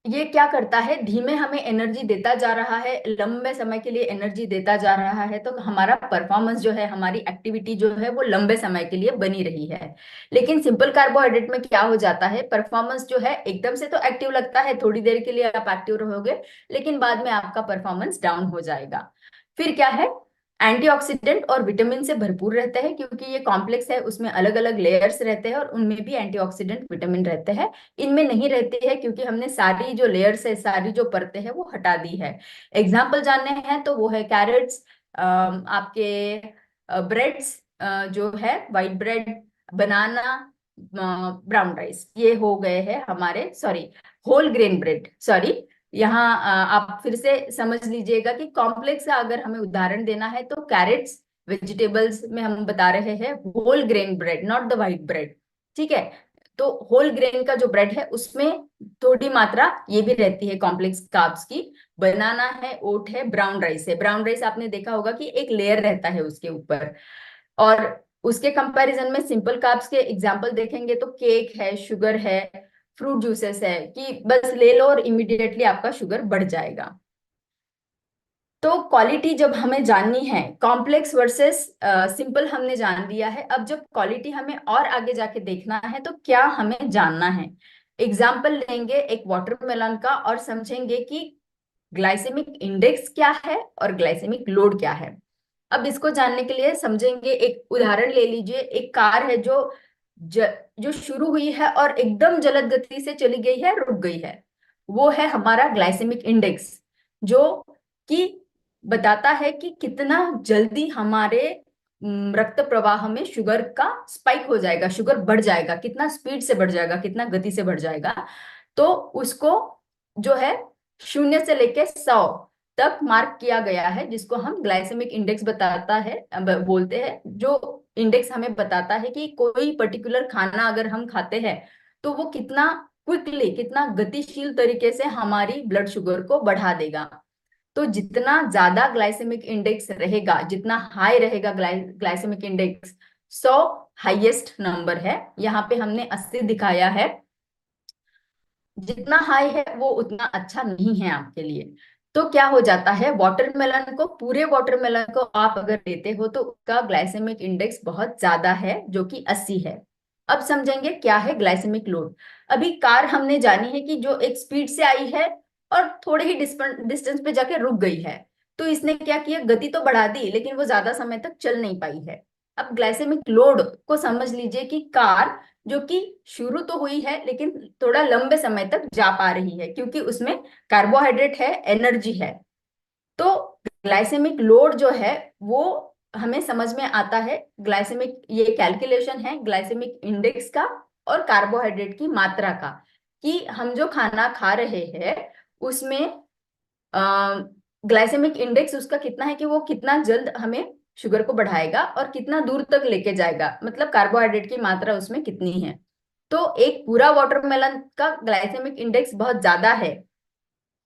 ये क्या करता है, धीमे हमें एनर्जी देता जा रहा है, लंबे समय के लिए एनर्जी देता जा रहा है, तो हमारा परफॉर्मेंस जो है, हमारी एक्टिविटी जो है वो लंबे समय के लिए बनी रही है। लेकिन सिंपल कार्बोहाइड्रेट में क्या हो जाता है, परफॉर्मेंस जो है एकदम से तो एक्टिव लगता है, थोड़ी देर के लिए आप एक्टिव रहोगे, लेकिन बाद में आपका परफॉर्मेंस डाउन हो जाएगा। फिर क्या है, एंटीऑक्सीडेंट और विटामिन से भरपूर रहते हैं, क्योंकि ये कॉम्प्लेक्स है, उसमें अलग अलग लेयर्स रहते हैं और उनमें भी एंटीऑक्सीडेंट विटामिन रहते हैं। इनमें नहीं रहती है क्योंकि हमने सारी जो लेयर्स है, सारी जो परतें हैं वो हटा दी है। एग्जाम्पल जानने हैं तो वो है कैरेट्स, आपके ब्रेड्स जो है white bread, banana, brown rice, ये हो गए हैं हमारे, sorry, whole grain bread, sorry. यहाँ आप फिर से समझ लीजिएगा कि कॉम्प्लेक्स का अगर हमें उदाहरण देना है तो कैरेट्स, वेजिटेबल्स में हम बता रहे हैं whole grain bread, not the white bread, ठीक है। तो होल ग्रेन का जो ब्रेड है उसमें थोड़ी मात्रा ये भी रहती है कॉम्प्लेक्स कार्ब्स की। बनाना है, ओट है, ब्राउन राइस है। ब्राउन राइस आपने देखा होगा कि एक लेयर रहता है उसके ऊपर। और उसके कंपैरिजन में सिंपल कार्ब्स के एग्जांपल देखेंगे तो केक है, शुगर है, फ्रूट जूसेस है, कि बस ले लो और इमीडिएटली आपका शुगर बढ़ जाएगा। तो क्वालिटी जब हमें जाननी है, कॉम्प्लेक्स वर्सेस सिंपल हमने जान लिया है, अब जब क्वालिटी हमें और आगे जाके देखना है तो क्या हमें जानना है। एग्जाम्पल लेंगे एक वाटरमेलन का और समझेंगे कि ग्लाइसेमिक इंडेक्स क्या है और ग्लाइसेमिक लोड क्या है। अब इसको जानने के लिए समझेंगे, एक उदाहरण ले लीजिए। एक कार है जो शुरू हुई है और एकदम जलद गति से चली गई है, रुक गई है। वो है हमारा ग्लाइसेमिक इंडेक्स, जो कि बताता है कि कितना जल्दी हमारे रक्त प्रवाह में शुगर का स्पाइक हो जाएगा, शुगर बढ़ जाएगा, कितना स्पीड से बढ़ जाएगा, कितना गति से बढ़ जाएगा। तो उसको जो है 0 से लेके 100 तक मार्क किया गया है, जिसको हम ग्लाइसेमिक इंडेक्स बताता है, बोलते हैं। जो इंडेक्स हमें बताता है कि कोई पर्टिकुलर खाना अगर हम खाते हैं तो वो कितना क्विकली, कितना गतिशील तरीके से हमारी ब्लड शुगर को बढ़ा देगा। तो जितना ज्यादा ग्लाइसेमिक इंडेक्स रहेगा, जितना हाई रहेगा ग्लाइसेमिक इंडेक्स, 100 हाईएस्ट नंबर है। यहाँ पे हमने 80 दिखाया है। जितना हाई है वो उतना अच्छा नहीं है आपके लिए। तो क्या हो जाता है, वाटरमेलन को, पूरे वाटरमेलन को आप अगर लेते हो तो उसका ग्लाइसेमिक इंडेक्स बहुत ज्यादा है, जो कि 80 है। अब समझेंगे क्या है ग्लाइसेमिक लोड। अभी कार हमने जानी है कि जो एक स्पीड से आई है और थोड़े ही डिस्टेंस पे जाके रुक गई है। तो इसने क्या किया, गति तो बढ़ा दी लेकिन वो ज्यादा समय तक चल नहीं पाई है। अब ग्लाइसेमिक लोड को समझ लीजिए कि कार जो कि शुरू तो हुई है लेकिन थोड़ा लंबे समय तक जा पा रही है, क्योंकि उसमें कार्बोहाइड्रेट है, एनर्जी है। तो ग्लाइसेमिक लोड जो है वो हमें समझ में आता है। ग्लाइसेमिक, ये कैलकुलेशन है ग्लाइसेमिक इंडेक्स का और कार्बोहाइड्रेट की मात्रा का, कि हम जो खाना खा रहे हैं उसमें ग्लाइसेमिक इंडेक्स उसका कितना है, कि वो कितना जल्द हमें शुगर को बढ़ाएगा और कितना दूर तक लेके जाएगा, मतलब कार्बोहाइड्रेट की मात्रा उसमें कितनी है। तो एक पूरा वाटरमेलन का ग्लाइसेमिक इंडेक्स बहुत ज्यादा है,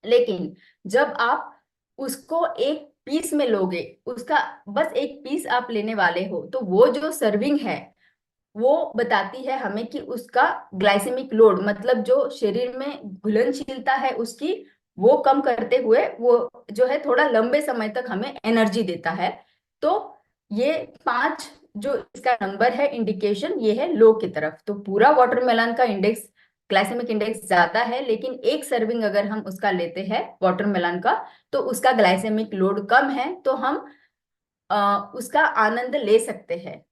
लेकिन जब आप उसको एक पीस में लोगे, उसका बस एक पीस आप लेने वाले हो, तो वो जो सर्विंग है वो बताती है हमें कि उसका ग्लाइसेमिक लोड, मतलब जो शरीर में घुलनशीलता है उसकी, वो कम करते हुए वो जो है थोड़ा लंबे समय तक हमें एनर्जी देता है। तो ये 5 जो इसका नंबर है इंडिकेशन, ये है लो की तरफ। तो पूरा वाटरमेलन का इंडेक्स, ग्लाइसेमिक इंडेक्स ज्यादा है, लेकिन एक सर्विंग अगर हम उसका लेते हैं वाटरमेलन का तो उसका ग्लाइसेमिक लोड कम है, तो हम उसका आनंद ले सकते हैं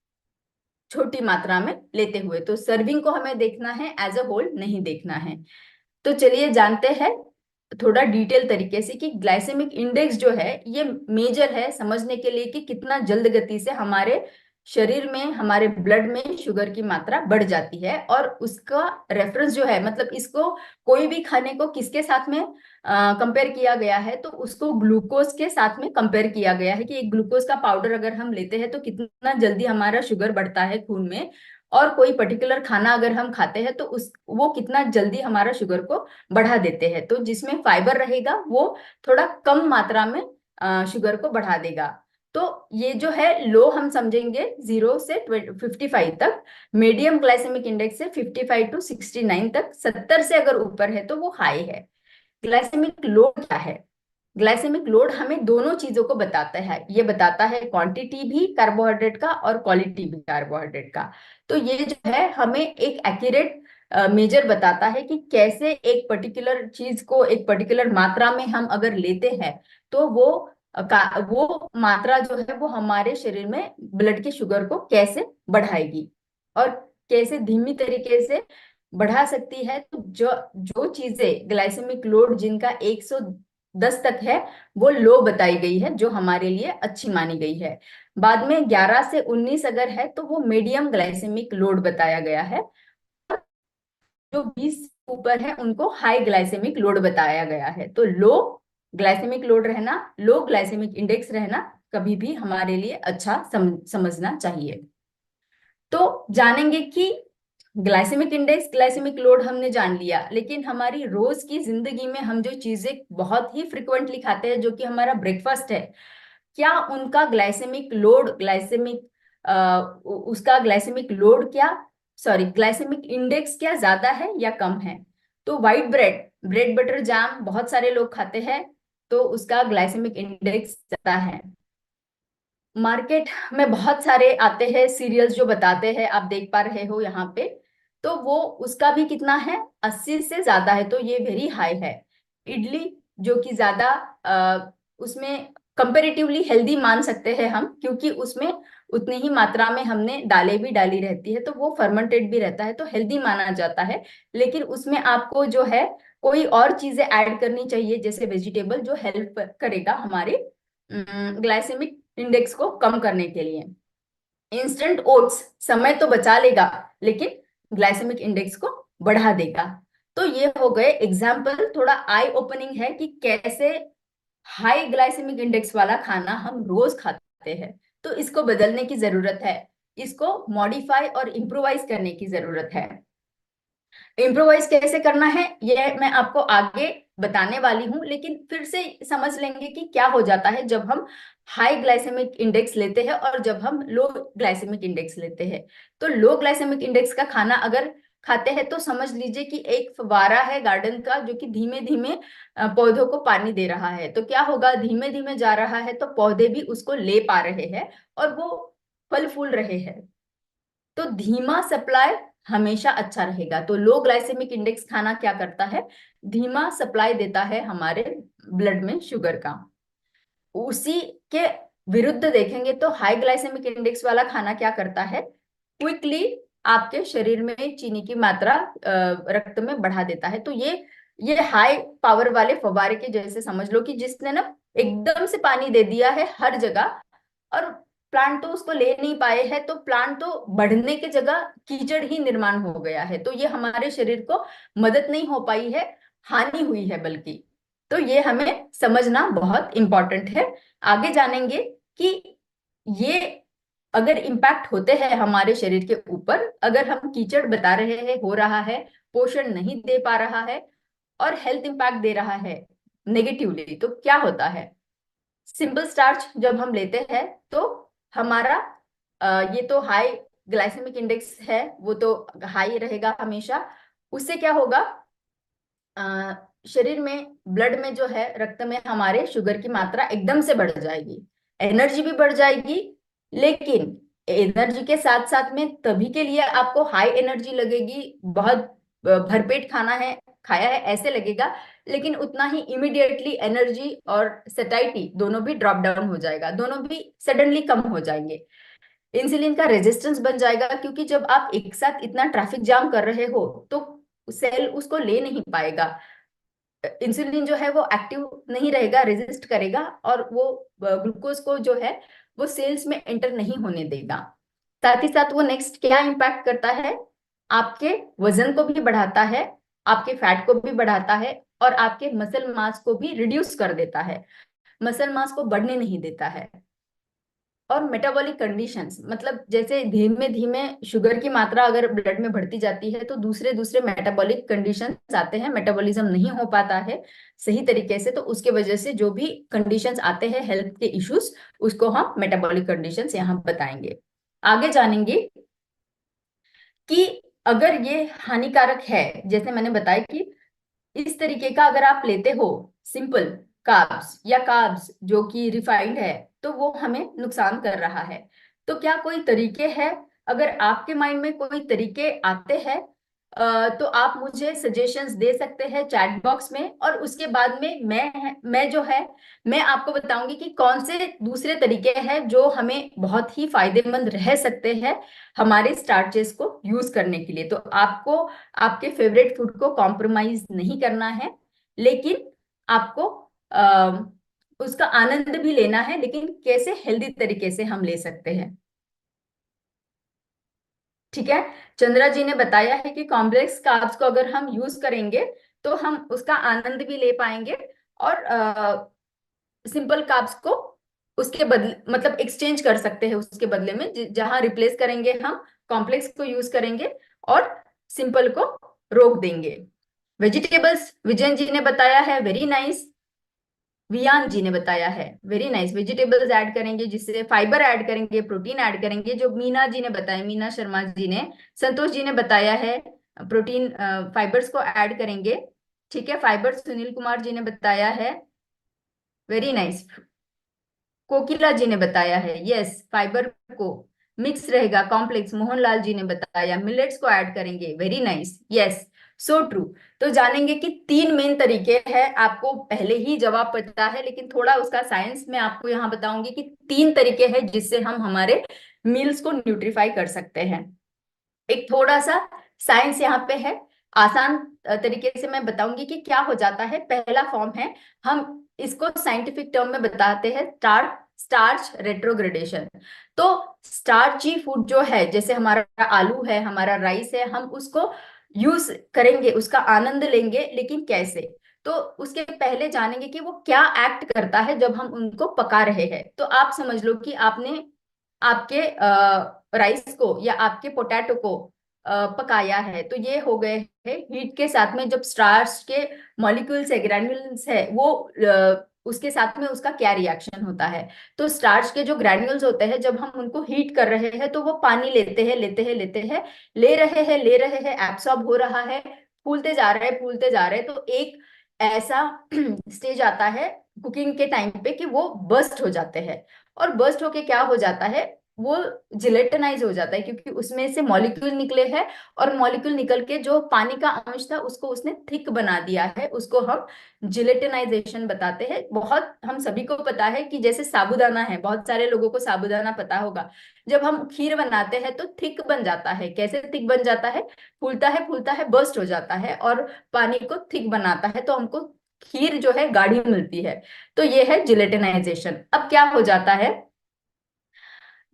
छोटी मात्रा में लेते हुए। तो सर्विंग को हमें देखना है, एज अ होल नहीं देखना है। तो चलिए जानते हैं थोड़ा डिटेल तरीके से कि ग्लाइसेमिक इंडेक्स जो है ये मेजर है समझने के लिए कि कितना जल्द गति से हमारे शरीर में, हमारे ब्लड में शुगर की मात्रा बढ़ जाती है। और उसका रेफरेंस जो है, मतलब इसको कोई भी खाने को किसके साथ में कंपेयर किया गया है, तो उसको ग्लूकोज के साथ में कंपेयर किया गया है, कि एक ग्लूकोज का पाउडर अगर हम लेते हैं तो कितना जल्दी हमारा शुगर बढ़ता है खून में। और कोई पर्टिकुलर खाना अगर हम खाते हैं तो उस वो कितना जल्दी हमारा शुगर को बढ़ा देते हैं। तो जिसमें फाइबर रहेगा वो थोड़ा कम मात्रा में शुगर को बढ़ा देगा। तो ये जो है लो हम समझेंगे 0 से 55 तक। मीडियम ग्लाइसेमिक इंडेक्स से 55 to 69 तक। 70 से अगर ऊपर है तो वो हाई है। ग्लाइसेमिक लोड क्या है? ग्लाइसेमिक लोड हमें दोनों चीजों को बताता है। ये बताता है क्वांटिटी भी कार्बोहाइड्रेट का और क्वालिटी भी कार्बोहाइड्रेट का। तो ये जो है हमें एक एक्यूरेट मेजर बताता है कि कैसे एक पर्टिकुलर चीज को एक पर्टिकुलर मात्रा में हम अगर लेते हैं तो वो मात्रा जो है वो हमारे शरीर में ब्लड के शुगर को कैसे बढ़ाएगी और कैसे धीमी तरीके से बढ़ा सकती है। तो जो जो चीजें ग्लाइसेमिक लोड जिनका 110 तक है वो लो बताई गई है, जो हमारे लिए अच्छी मानी गई है। बाद में 11 से 19 अगर है तो वो मीडियम ग्लाइसेमिक लोड बताया गया है। जो 20 से ऊपर है उनको हाई ग्लाइसेमिक लोड बताया गया है। तो लो ग्लाइसेमिक लोड रहना, लो ग्लाइसेमिक इंडेक्स रहना कभी भी हमारे लिए अच्छा समझना चाहिए। तो जानेंगे कि ग्लाइसेमिक लोड हमने जान लिया, लेकिन हमारी रोज की जिंदगी में हम जो चीजें बहुत ही फ्रिक्वेंटली खाते हैं, जो कि हमारा ब्रेकफास्ट है, क्या उनका उसका ग्लाइसेमिक लोड क्या, सॉरी, ग्लाइसेमिक इंडेक्स क्या ज्यादा है या कम है? तो व्हाइट ब्रेड बटर जैम बहुत सारे लोग खाते हैं, तो उसका ग्लाइसेमिक इंडेक्स ज्यादा है। मार्केट में बहुत सारे आते हैं सीरियल्स जो बताते हैं, आप देख पा रहे हो यहाँ पे, तो वो उसका भी कितना है, 80 से ज्यादा है, तो ये वेरी हाई है। इडली जो कि ज्यादा उसमें कंपेरेटिवली हेल्दी मान सकते हैं हम, क्योंकि उसमें उतनी ही मात्रा में हमने दालें भी डाली रहती है, तो वो फर्मेंटेड भी रहता है, तो हेल्दी माना जाता है। लेकिन उसमें आपको जो है कोई और चीजें ऐड करनी चाहिए, जैसे वेजिटेबल, जो हेल्प करेगा हमारे ग्लाइसेमिक इंडेक्स को कम करने के लिए। इंस्टेंट ओट्स समय तो बचा लेगा, लेकिन ग्लाइसेमिक इंडेक्स को बढ़ा देगा। तो ये हो गए एग्जाम्पल, थोड़ा आई ओपनिंग है कि कैसे हाई ग्लाइसेमिक इंडेक्स वाला खाना हम रोज खाते हैं। तो इसको बदलने की जरूरत है, इसको मॉडिफाई और इम्प्रोवाइज करने की जरूरत है। इम्प्रोवाइज कैसे करना है ये मैं आपको आगे बताने वाली हूँ, लेकिन फिर से समझ लेंगे कि क्या हो जाता है जब हम हाई ग्लाइसेमिक इंडेक्स लेते हैं और जब हम लो ग्लाइसेमिक इंडेक्स लेते हैं। तो लो ग्लाइसेमिक इंडेक्स का खाना अगर खाते हैं, तो समझ लीजिए कि एक फव्वारा है गार्डन का, जो कि धीमे धीमे पौधों को पानी दे रहा है। तो क्या होगा, धीमे धीमे जा रहा है, तो पौधे भी उसको ले पा रहे हैं और वो फल फूल रहे हैं। तो धीमा सप्लाई हमेशा अच्छा रहेगा। तो लो ग्लाइसेमिक इंडेक्स खाना क्या करता है, धीमा सप्लाई देता है हमारे ब्लड में शुगर का। उसी के विरुद्ध देखेंगे तो हाई ग्लाइसेमिक इंडेक्स वाला खाना क्या करता है, क्विकली आपके शरीर में चीनी की मात्रा रक्त में बढ़ा देता है। तो ये हाई पावर वाले फव्वारे के जैसे समझ लो, कि जिसने ना एकदम से पानी दे दिया है हर जगह, और प्लांट तो उसको ले नहीं पाए हैं, तो प्लांट तो बढ़ने की जगह कीचड़ ही निर्माण हो गया है। तो ये हमारे शरीर को मदद नहीं हो पाई है, हानि हुई है बल्कि। तो ये हमें समझना बहुत इंपॉर्टेंट है। आगे जानेंगे कि ये अगर इम्पैक्ट होते हैं हमारे शरीर के ऊपर, अगर हम कीचड़ बता रहे हैं हो रहा है, पोषण नहीं दे पा रहा है और हेल्थ इम्पैक्ट दे रहा है नेगेटिवली, तो क्या होता है। सिंपल स्टार्च जब हम लेते हैं, तो हमारा ये तो हाई ग्लाइसेमिक इंडेक्स है, वो तो हाई रहेगा हमेशा। उससे क्या होगा, शरीर में, ब्लड में जो है, रक्त में हमारे शुगर की मात्रा एकदम से बढ़ जाएगी, एनर्जी भी बढ़ जाएगी। लेकिन एनर्जी के साथ साथ में तभी के लिए आपको हाई एनर्जी लगेगी, बहुत भरपेट खाना है, खाया है ऐसे लगेगा, लेकिन उतना ही इमिडिएटली एनर्जी और सटाइटी दोनों भी ड्रॉप डाउन हो जाएगा, दोनों भी सडनली कम हो जाएंगे। इंसुलिन का रेजिस्टेंस बन जाएगा, क्योंकि जब आप एक साथ इतना ट्रैफिक जाम कर रहे हो, तो सेल उसको ले नहीं पाएगा। इंसुलिन जो है वो एक्टिव नहीं रहेगा, रेजिस्ट करेगा, और वो ग्लूकोज को जो है वो सेल्स में एंटर नहीं होने देगा। साथ ही साथ वो नेक्स्ट क्या इम्पैक्ट करता है, आपके वजन को भी बढ़ाता है, आपके फैट को भी बढ़ाता है, और आपके मसल मास को भी रिड्यूस कर देता है, मसल मास को बढ़ने नहीं देता है। और मेटाबॉलिक कंडीशंस, मतलब जैसे धीमे धीमे शुगर की मात्रा अगर ब्लड में बढ़ती जाती है, तो दूसरे दूसरे मेटाबॉलिक कंडीशंस आते हैं, मेटाबॉलिज्म नहीं हो पाता है सही तरीके से, तो उसके वजह से जो भी कंडीशंस आते हैं हेल्थ के इश्यूज, उसको हम मेटाबॉलिक कंडीशंस यहाँ बताएंगे। आगे जानेंगे कि अगर ये हानिकारक है, जैसे मैंने बताया कि इस तरीके का अगर आप लेते हो सिंपल कार्ब्स या कार्ब्स जो कि रिफाइंड है, तो वो हमें नुकसान कर रहा है। तो क्या कोई तरीके हैं, अगर आपके माइंड में कोई तरीके आते हैं, तो आप मुझे सजेशंस दे सकते हैं चैट बॉक्स में, और उसके बाद में मैं जो है मैं आपको बताऊंगी कि कौन से दूसरे तरीके हैं जो हमें बहुत ही फायदेमंद रह सकते हैं हमारे स्टार्चेस को यूज करने के लिए। तो आपको आपके फेवरेट फूड को कॉम्प्रोमाइज नहीं करना है, लेकिन आपको उसका आनंद भी लेना है, लेकिन कैसे हेल्दी तरीके से हम ले सकते हैं। ठीक है, चंद्रा जी ने बताया है कि कॉम्प्लेक्स कार्ब्स को अगर हम यूज करेंगे, तो हम उसका आनंद भी ले पाएंगे, और सिंपल कार्ब्स को उसके बदले, मतलब एक्सचेंज कर सकते हैं उसके बदले में, जहां रिप्लेस करेंगे हम कॉम्प्लेक्स को यूज करेंगे, और सिंपल को रोक देंगे। वेजिटेबल्स विजयन जी ने बताया है, वेरी नाइस। वियान जी ने बताया है, वेरी नाइस। वेजिटेबल्स ऐड करेंगे, जिससे फाइबर ऐड करेंगे, प्रोटीन ऐड करेंगे, जो मीना जी ने बताया, मीना शर्मा जी ने, संतोष जी ने बताया है प्रोटीन फाइबर्स को ऐड करेंगे। ठीक है, फाइबर्स सुनील कुमार जी ने बताया है, वेरी नाइस। कोकिला जी ने बताया है, यस, फाइबर को मिक्स रहेगा, कॉम्प्लेक्स, मोहनलाल जी ने बताया, मिलेट्स को ऐड करेंगे, very nice, yes, so true. तो जानेंगे कि 3 मेन तरीके हैं, आपको पहले ही जवाब पता है, लेकिन थोड़ा उसका साइंस में आपको यहाँ बताऊंगी कि 3 तरीके हैं जिससे हम हमारे मील्स को न्यूट्रीफाई कर सकते हैं। एक थोड़ा सा साइंस यहाँ पे है, आसान तरीके से मैं बताऊंगी कि क्या हो जाता है। पहला फॉर्म है, हम इसको साइंटिफिक टर्म में बताते हैं स्टार्च रेट्रोग्रेडेशन। तो स्टार्ची फूड जो है, जैसे हमारा आलू है, हमारा राइस है, हम उसको यूज करेंगे, उसका आनंद लेंगे, लेकिन कैसे? तो उसके पहले जानेंगे कि वो क्या एक्ट करता है जब हम उनको पका रहे हैं। तो आप समझ लो कि आपने आपके राइस को या आपके पोटैटो को पकाया है, तो ये हो गए हैं हीट के साथ में। जब स्टार्च के मॉलिक्यूल्स है, ग्रैन्यूल्स है, वो उसके साथ में उसका क्या रिएक्शन होता है? तो स्टार्च के जो ग्रैन्यूल्स होते हैं, जब हम उनको हीट कर रहे हैं तो वो पानी लेते हैं, लेते हैं, लेते हैं, ले रहे हैं, एब्सॉर्ब हो रहा है, फूलते जा रहे हैं, फूलते जा रहे हैं। तो एक ऐसा स्टेज आता है कुकिंग के टाइम पे कि वो बर्स्ट हो जाते हैं। और बर्स्ट होके क्या हो जाता है, वो जिलेटिनाइज हो जाता है, क्योंकि उसमें से मॉलिक्यूल निकले हैं, और मॉलिक्यूल निकल के जो पानी का अंश था उसको उसने थिक बना दिया है। उसको हम जिलेटिनाइजेशन बताते हैं। बहुत हम सभी को पता है कि जैसे साबूदाना है, बहुत सारे लोगों को साबूदाना पता होगा, जब हम खीर बनाते हैं तो थिक बन जाता है। कैसे थिक बन जाता है? फूलता है, बर्स्ट हो जाता है और पानी को थिक बनाता है, तो हमको खीर जो है गाढ़ी मिलती है। तो ये है जिलेटिनाइजेशन। अब क्या हो जाता है,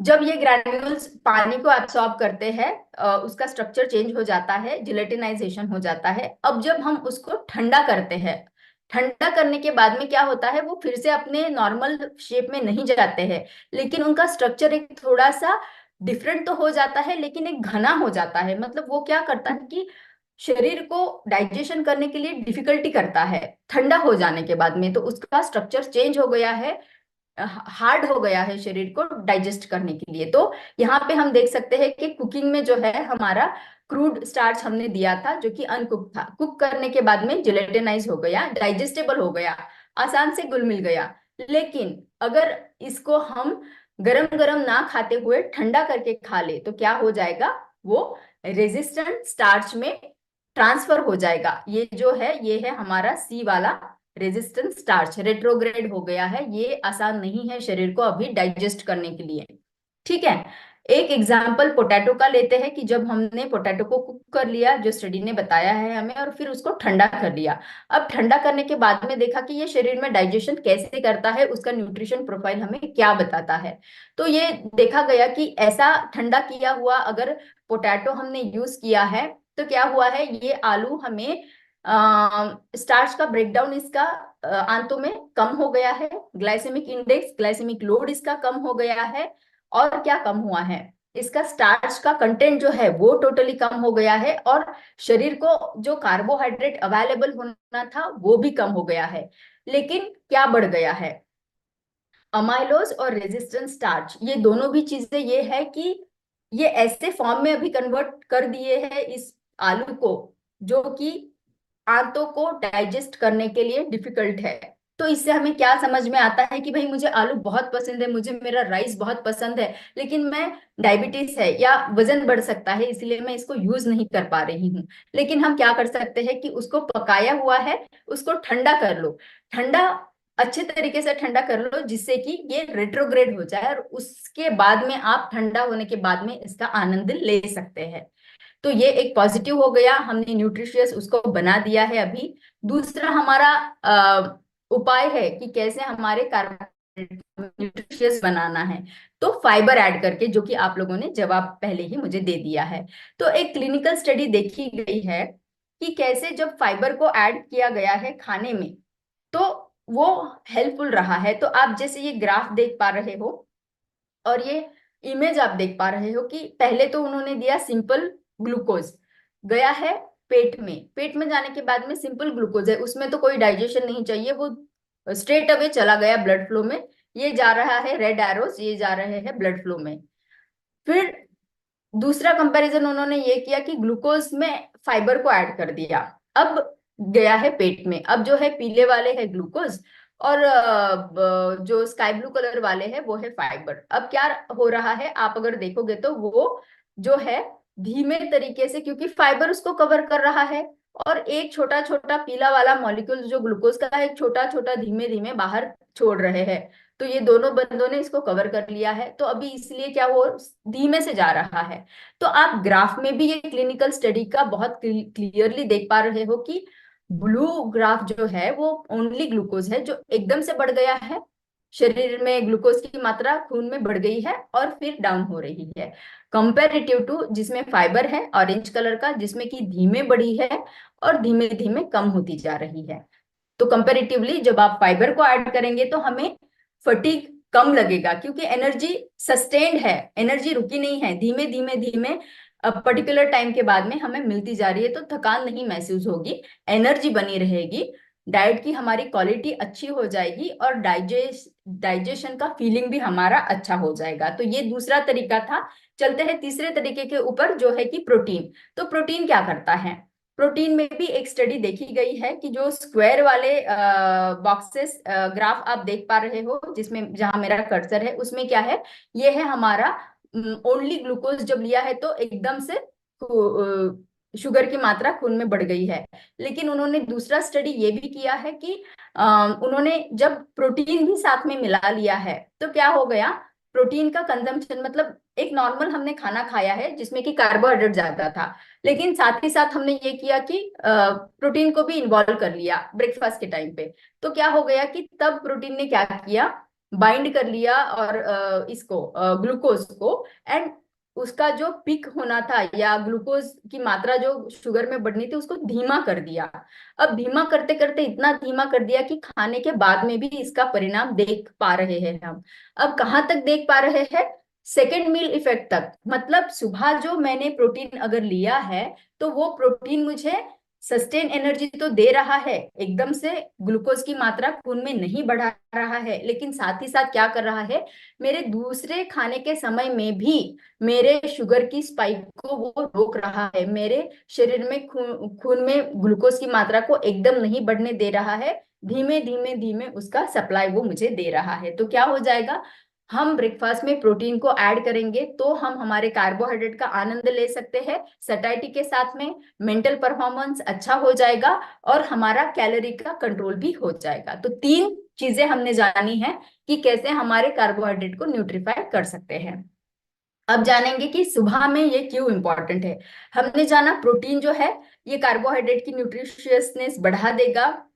जब ये ग्रैन्यूल्स पानी को एब्सॉर्ब करते हैं, उसका स्ट्रक्चर चेंज हो जाता है, जिलेटिनाइजेशन हो जाता है। अब जब हम उसको ठंडा करते हैं, ठंडा करने के बाद में क्या होता है, वो फिर से अपने नॉर्मल शेप में नहीं जाते हैं, लेकिन उनका स्ट्रक्चर एक थोड़ा सा डिफरेंट तो हो जाता है, लेकिन एक घना हो जाता है। मतलब वो क्या करता है कि शरीर को डाइजेशन करने के लिए डिफिकल्टी करता है। ठंडा हो जाने के बाद में तो उसका स्ट्रक्चर चेंज हो गया है, हार्ड हो गया है शरीर को डाइजेस्ट करने के लिए। तो यहाँ पे हम देख सकते हैं कि कुकिंग में जो है हमारा क्रूड स्टार्च हमने दिया था, जो कि अनकुक था, कुक करने के बाद में जिलेटिनाइज हो गया, डाइजेस्टेबल हो गया, आसान से घुल मिल गया। लेकिन अगर इसको हम गरम गरम ना खाते हुए ठंडा करके खा ले तो क्या हो जाएगा, वो रेजिस्टेंट स्टार्च में ट्रांसफर हो जाएगा। ये जो है, ये है हमारा सी वाला रेजिस्टेंस स्टार्च, रेट्रोग्रेड हो गया है। ये आसान नहीं है शरीर को अभी डाइजेस्ट करने के लिए। ठीक है, एक एग्जाम्पल पोटैटो का लेते हैं कि जब हमने पोटैटो को कुक कर लिया, जो स्टडी ने बताया है हमें, और फिर उसको ठंडा कर लिया। अब ठंडा करने के बाद में देखा कि ये शरीर में डाइजेशन कैसे करता है, उसका न्यूट्रिशन प्रोफाइल हमें क्या बताता है। तो ये देखा गया कि ऐसा ठंडा किया हुआ अगर पोटैटो हमने यूज किया है, तो क्या हुआ है, ये आलू हमें स्टार्च का ब्रेकडाउन इसका आंतों में कम हो गया है, ग्लाइसेमिक इंडेक्स, ग्लाइसेमिक लोड इसका कम हो गया है। और क्या कम हुआ है, इसका स्टार्च का कंटेंट जो है वो टोटली कम हो गया है, और शरीर को जो कार्बोहाइड्रेट अवेलेबल होना था वो भी कम हो गया है। लेकिन क्या बढ़ गया है, अमाइलोज और रेजिस्टेंट स्टार्च, ये दोनों भी चीजें ये है कि ये ऐसे फॉर्म में अभी कन्वर्ट कर दिए हैं इस आलू को, जो कि आंतों को डाइजेस्ट करने के लिए डिफिकल्ट है। तो इससे हमें क्या समझ में आता है कि भाई मुझे आलू बहुत पसंद है, मुझे मेरा राइस बहुत पसंद है, लेकिन मैं डायबिटीज है या वजन बढ़ सकता है, इसलिए मैं इसको यूज नहीं कर पा रही हूँ। लेकिन हम क्या कर सकते हैं कि उसको पकाया हुआ है, उसको ठंडा कर लो, ठंडा अच्छे तरीके से ठंडा कर लो, जिससे कि ये रेट्रोग्रेड हो जाए, और उसके बाद में आप ठंडा होने के बाद में इसका आनंद ले सकते हैं। तो ये एक पॉजिटिव हो गया, हमने न्यूट्रिशियस उसको बना दिया है अभी। दूसरा हमारा उपाय है कि कैसे हमारे कार्बोहाइड्रेट न्यूट्रिशियस बनाना है, तो फाइबर ऐड करके, जो कि आप लोगों ने जवाब पहले ही मुझे दे दिया है। तो एक क्लिनिकल स्टडी देखी गई है कि कैसे जब फाइबर को ऐड किया गया है खाने में, तो वो हेल्पफुल रहा है। तो आप जैसे ये ग्राफ देख पा रहे हो और ये इमेज आप देख पा रहे हो कि पहले तो उन्होंने दिया सिंपल ग्लूकोज, गया है पेट में जाने के बाद में सिंपल ग्लूकोज है, उसमें तो कोई डाइजेशन नहीं चाहिए, वो स्ट्रेट अवे चला गया ब्लड फ्लो में। ये जा रहा है रेड एरोस, ये जा रहे हैं ब्लड फ्लो में। फिर दूसरा कंपैरिजन उन्होंने ये किया कि ग्लूकोज में फाइबर को ऐड कर दिया। अब गया है पेट में, अब जो है पीले वाले है ग्लूकोज, और जो स्काई ब्लू कलर वाले है वो है फाइबर। अब क्या हो रहा है, आप अगर देखोगे तो वो जो है धीमे तरीके से, क्योंकि फाइबर उसको कवर कर रहा है, और एक छोटा छोटा पीला वाला मॉलिक्यूल जो ग्लूकोज का है, एक छोटा छोटा धीमे धीमे बाहर छोड़ रहे हैं। तो ये दोनों बंदों ने इसको कवर कर लिया है, तो अभी इसलिए क्या वो धीमे से जा रहा है। तो आप ग्राफ में भी ये क्लिनिकल स्टडी का बहुत क्लियरली देख पा रहे हो कि ब्लू ग्राफ जो है वो ओनली ग्लूकोज है जो एकदम से बढ़ गया है, शरीर में ग्लूकोज की मात्रा खून में बढ़ गई है और फिर डाउन हो रही है, कंपेरेटिव टू जिसमें फाइबर है ऑरेंज कलर का, जिसमें कि धीमे बढ़ी है और धीमे धीमे कम होती जा रही है। तो कंपेरेटिवली जब आप फाइबर को ऐड करेंगे तो हमें फटीग कम लगेगा, क्योंकि एनर्जी सस्टेन्ड है, एनर्जी रुकी नहीं है, धीमे धीमे धीमे पर्टिकुलर टाइम के बाद में हमें मिलती जा रही है, तो थकान नहीं महसूस होगी, एनर्जी बनी रहेगी, डाइट की हमारी क्वालिटी अच्छी हो जाएगी, और डाइजेशन का फीलिंग भी हमारा अच्छा हो जाएगा। तो ये दूसरा तरीका था। चलते हैं तीसरे तरीके के ऊपर, जो है कि प्रोटीन। तो प्रोटीन क्या करता है, प्रोटीन में भी एक स्टडी देखी गई है कि जो स्क्वायर वाले बॉक्सेस ग्राफ आप देख पा रहे हो, जिसमें जहां मेरा कर्सर है उसमें क्या है, ये है हमारा ओनली ग्लूकोज जब लिया है तो एकदम से शुगर की मात्रा खून में बढ़ गई है। लेकिन उन्होंने दूसरा स्टडी ये भी किया है कि उन्होंने जब प्रोटीन भी साथ में मिला लिया है तो क्या हो गया, प्रोटीन का कंजम्पशन, मतलब एक नॉर्मल हमने खाना खाया है जिसमें कि कार्बोहाइड्रेट ज्यादा था, लेकिन साथ ही साथ हमने ये किया कि प्रोटीन को भी इन्वॉल्व कर लिया ब्रेकफास्ट के टाइम पे। तो क्या हो गया कि तब प्रोटीन ने क्या किया, बाइंड कर लिया और इसको ग्लूकोज को, एंड उसका जो पिक होना था या ग्लूकोज की मात्रा जो शुगर में बढ़नी थी उसको धीमा कर दिया। अब धीमा करते करते इतना धीमा कर दिया कि खाने के बाद में भी इसका परिणाम देख पा रहे हैं हम। अब कहाँ तक देख पा रहे हैं, सेकेंड मील इफेक्ट तक, मतलब सुबह जो मैंने प्रोटीन अगर लिया है तो वो प्रोटीन मुझे सस्टेन एनर्जी तो दे रहा है, एकदम से ग्लूकोज की मात्रा खून में नहीं बढ़ा रहा है, लेकिन साथ ही साथ क्या कर रहा है, मेरे दूसरे खाने के समय में भी मेरे शुगर की स्पाइक को वो रोक रहा है, मेरे शरीर में खून में ग्लूकोज की मात्रा को एकदम नहीं बढ़ने दे रहा है, धीमे धीमे धीमे उसका सप्लाई वो मुझे दे रहा है। तो क्या हो जाएगा, हम ब्रेकफास्ट में प्रोटीन को ऐड करेंगे तो हम हमारे कार्बोहाइड्रेट का आनंद ले सकते हैं सटाइटी के साथ में, मेंटल परफॉर्मेंस अच्छा हो जाएगा और हमारा कैलोरी का कंट्रोल भी हो जाएगा। तो तीन चीजें हमने जानी है कि कैसे हमारे कार्बोहाइड्रेट को न्यूट्रीफाई कर सकते हैं। अब जानेंगे कि सुबह में ये क्यों इंपॉर्टेंट है। हमने जाना प्रोटीन जो है ये कार्बोहाइड्रेट की न्यूट्रिशियसनेस बढ़ा देगा,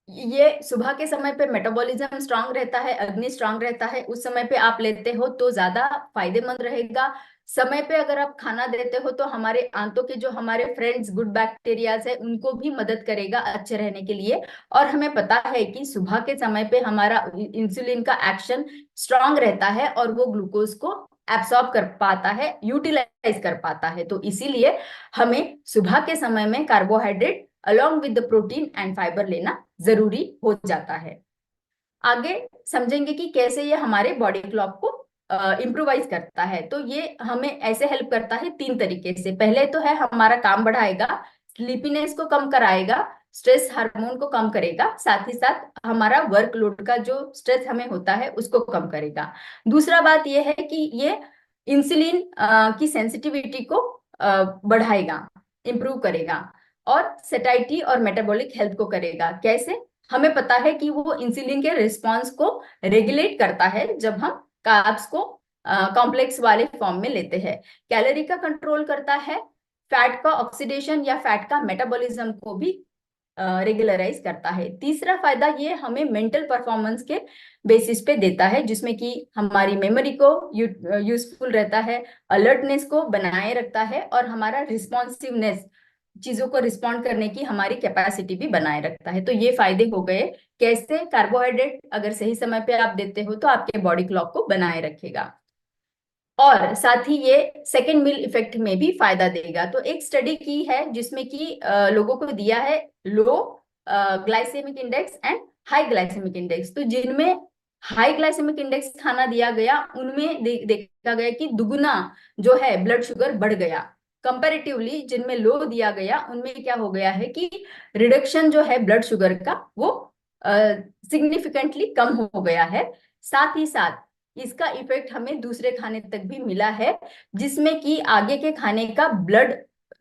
ये सुबह के समय पे मेटाबॉलिज्म स्ट्रांग रहता है, अग्नि स्ट्रांग रहता है, उस समय पे आप लेते हो तो ज्यादा फायदेमंद रहेगा। समय पे अगर आप खाना देते हो तो हमारे आंतों के जो हमारे फ्रेंड्स गुड बैक्टीरियाज है उनको भी मदद करेगा अच्छे रहने के लिए। और हमें पता है कि सुबह के समय पे हमारा इंसुलिन का एक्शन स्ट्रांग रहता है और वो ग्लूकोज को एब्सॉर्ब कर पाता है, यूटिलाइज कर पाता है। तो इसीलिए हमें सुबह के समय में carbohydrate along with the protein and fibre लेना जरूरी हो जाता है। आगे समझेंगे कि कैसे ये हमारे बॉडी क्लॉक को इम्प्रोवाइज करता है। तो ये हमें ऐसे हेल्प करता है तीन तरीके से। पहले तो है हमारा काम बढ़ाएगा, स्लीपीनेस को कम कराएगा, स्ट्रेस हार्मोन को कम करेगा, साथ ही साथ हमारा वर्कलोड का जो स्ट्रेस हमें होता है उसको कम करेगा। दूसरा बात यह है कि ये इंसुलिन की सेंसिटिविटी को बढ़ाएगा, इम्प्रूव करेगा, और सेटाइटी और मेटाबॉलिक हेल्थ को करेगा। कैसे, हमें पता है कि वो इंसुलिन के रिस्पॉन्स को रेगुलेट करता है जब हम कार्ब्स को कॉम्प्लेक्स वाले फॉर्म में लेते हैं, कैलोरी का कंट्रोल करता है, फैट का ऑक्सीडेशन या फैट का मेटाबॉलिज्म को भी रेगुलराइज करता है। तीसरा फायदा ये हमें मेंटल परफॉर्मेंस के बेसिस पे देता है, जिसमें कि हमारी मेमोरी को यूजफुल रहता है, अलर्टनेस को बनाए रखता है, और हमारा रिस्पॉन्सिवनेस, चीजों को रिस्पॉन्ड करने की हमारी कैपेसिटी भी बनाए रखता है। तो ये फायदे हो गए कैसे कार्बोहाइड्रेट अगर सही समय पे आप देते हो तो आपके बॉडी क्लॉक को बनाए रखेगा। और साथ ही ये सेकेंड मील इफेक्ट में भी फायदा देगा। तो एक स्टडी की है जिसमें कि लोगों को दिया है low glycemic index and high glycemic index. तो जिनमें हाई ग्लाइसेमिक इंडेक्स खाना दिया गया उनमें देखा गया कि दुगुना जो है ब्लड शुगर बढ़ गया। कंपैरेटिवली जिनमें लो दिया गया उनमें क्या हो गया है कि रिडक्शन जो है ब्लड शुगर का वो सिग्निफिकेंटली कम हो गया है। साथ ही साथ इसका इफेक्ट हमें दूसरे खाने तक भी मिला है, जिसमें कि आगे के खाने का ब्लड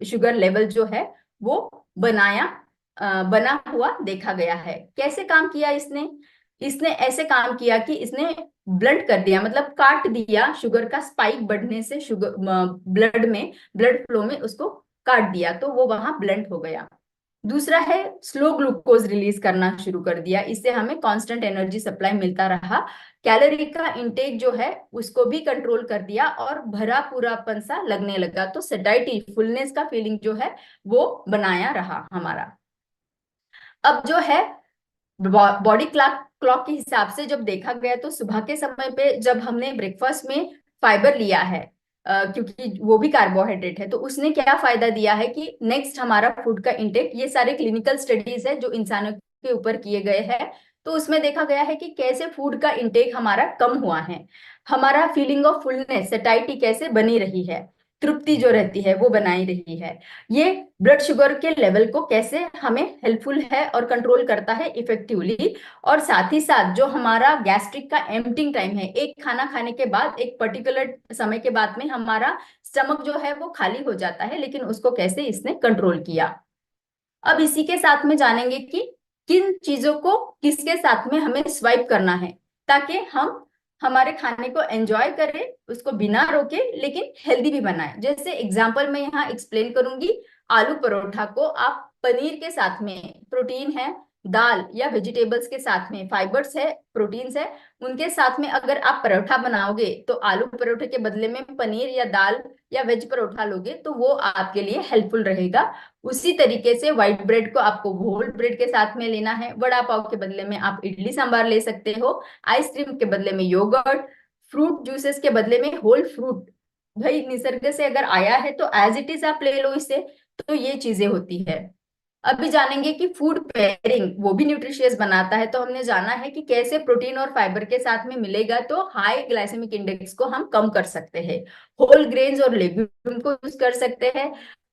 शुगर लेवल जो है वो बना हुआ देखा गया है। कैसे काम किया इसने? इसने ऐसे काम किया कि इसने ब्लंट कर दिया, मतलब काट दिया शुगर का स्पाइक बढ़ने से, शुगर ब्लड फ्लो में उसको काट दिया, तो वो वहां ब्लंट हो गया। दूसरा है स्लो ग्लूकोज रिलीज करना शुरू कर दिया, इससे हमें कांस्टेंट एनर्जी सप्लाई मिलता रहा। कैलोरी का इंटेक जो है उसको भी कंट्रोल कर दिया और भरा पूरापन सा लगने लगा। तो सेटाइटी फुलनेस का फीलिंग जो है वो बनाया रहा हमारा। अब जो है बॉडी क्लॉक क्लॉक के हिसाब से जब देखा गया तो सुबह के समय पे जब हमने ब्रेकफास्ट में फाइबर लिया है, क्योंकि वो भी कार्बोहाइड्रेट है, तो उसने क्या फायदा दिया है कि नेक्स्ट हमारा फूड का इंटेक, ये सारे क्लिनिकल स्टडीज है जो इंसानों के ऊपर किए गए हैं, तो उसमें देखा गया है कि कैसे फूड का इंटेक हमारा कम हुआ है, हमारा फीलिंग ऑफ फुलनेस सैटिस्फैक्शन कैसे बनी रही है, तृप्ति जो रहती है वो बनाई रही है, ये ब्लड शुगर के लेवल को कैसे हमें हेल्पफुल है और कंट्रोल करता है इफेक्टिवली। और साथ ही साथ जो हमारा गैस्ट्रिक का एम्पटिंग टाइम है, एक खाना खाने के बाद एक पर्टिकुलर समय के बाद में हमारा स्टमक जो है वो खाली हो जाता है, लेकिन उसको कैसे इसने कंट्रोल किया। अब इसी के साथ में जानेंगे कि किन चीजों को किसके साथ में हमें स्वाइप करना है ताकि हम हमारे खाने को एंजॉय करें, उसको बिना रोके लेकिन हेल्दी भी बनाएं। जैसे एग्जांपल मैं यहाँ एक्सप्लेन करूंगी, आलू परोठा को आप पनीर के साथ में, प्रोटीन है, दाल या वेजिटेबल्स के साथ में फाइबर्स है, प्रोटीन्स है, उनके साथ में अगर आप परोठा बनाओगे तो आलू परोठे के बदले में पनीर या दाल या वेज परोठा लोगे तो वो आपके लिए हेल्पफुल रहेगा। उसी तरीके से व्हाइट ब्रेड को आपको होल ब्रेड के साथ में लेना है, वड़ा पाव के बदले में आप इडली सांबार ले सकते हो, आइसक्रीम के बदले में योगर्ट, फ्रूट जूसेस के बदले में होल फ्रूट, भाई निसर्ग से अगर आया है तो एज इट इज आप ले लो इसे। तो ये चीजें होती है। अभी जानेंगे कि फूड पेयरिंग वो भी न्यूट्रिशियस बनाता है, तो हमने जाना है कि कैसे प्रोटीन और फाइबर के साथ में मिलेगा तो हाई ग्लाइसेमिक इंडेक्स को हम कम कर सकते हैं। होल ग्रेन्स और लेग्यूम को यूज कर सकते हैं,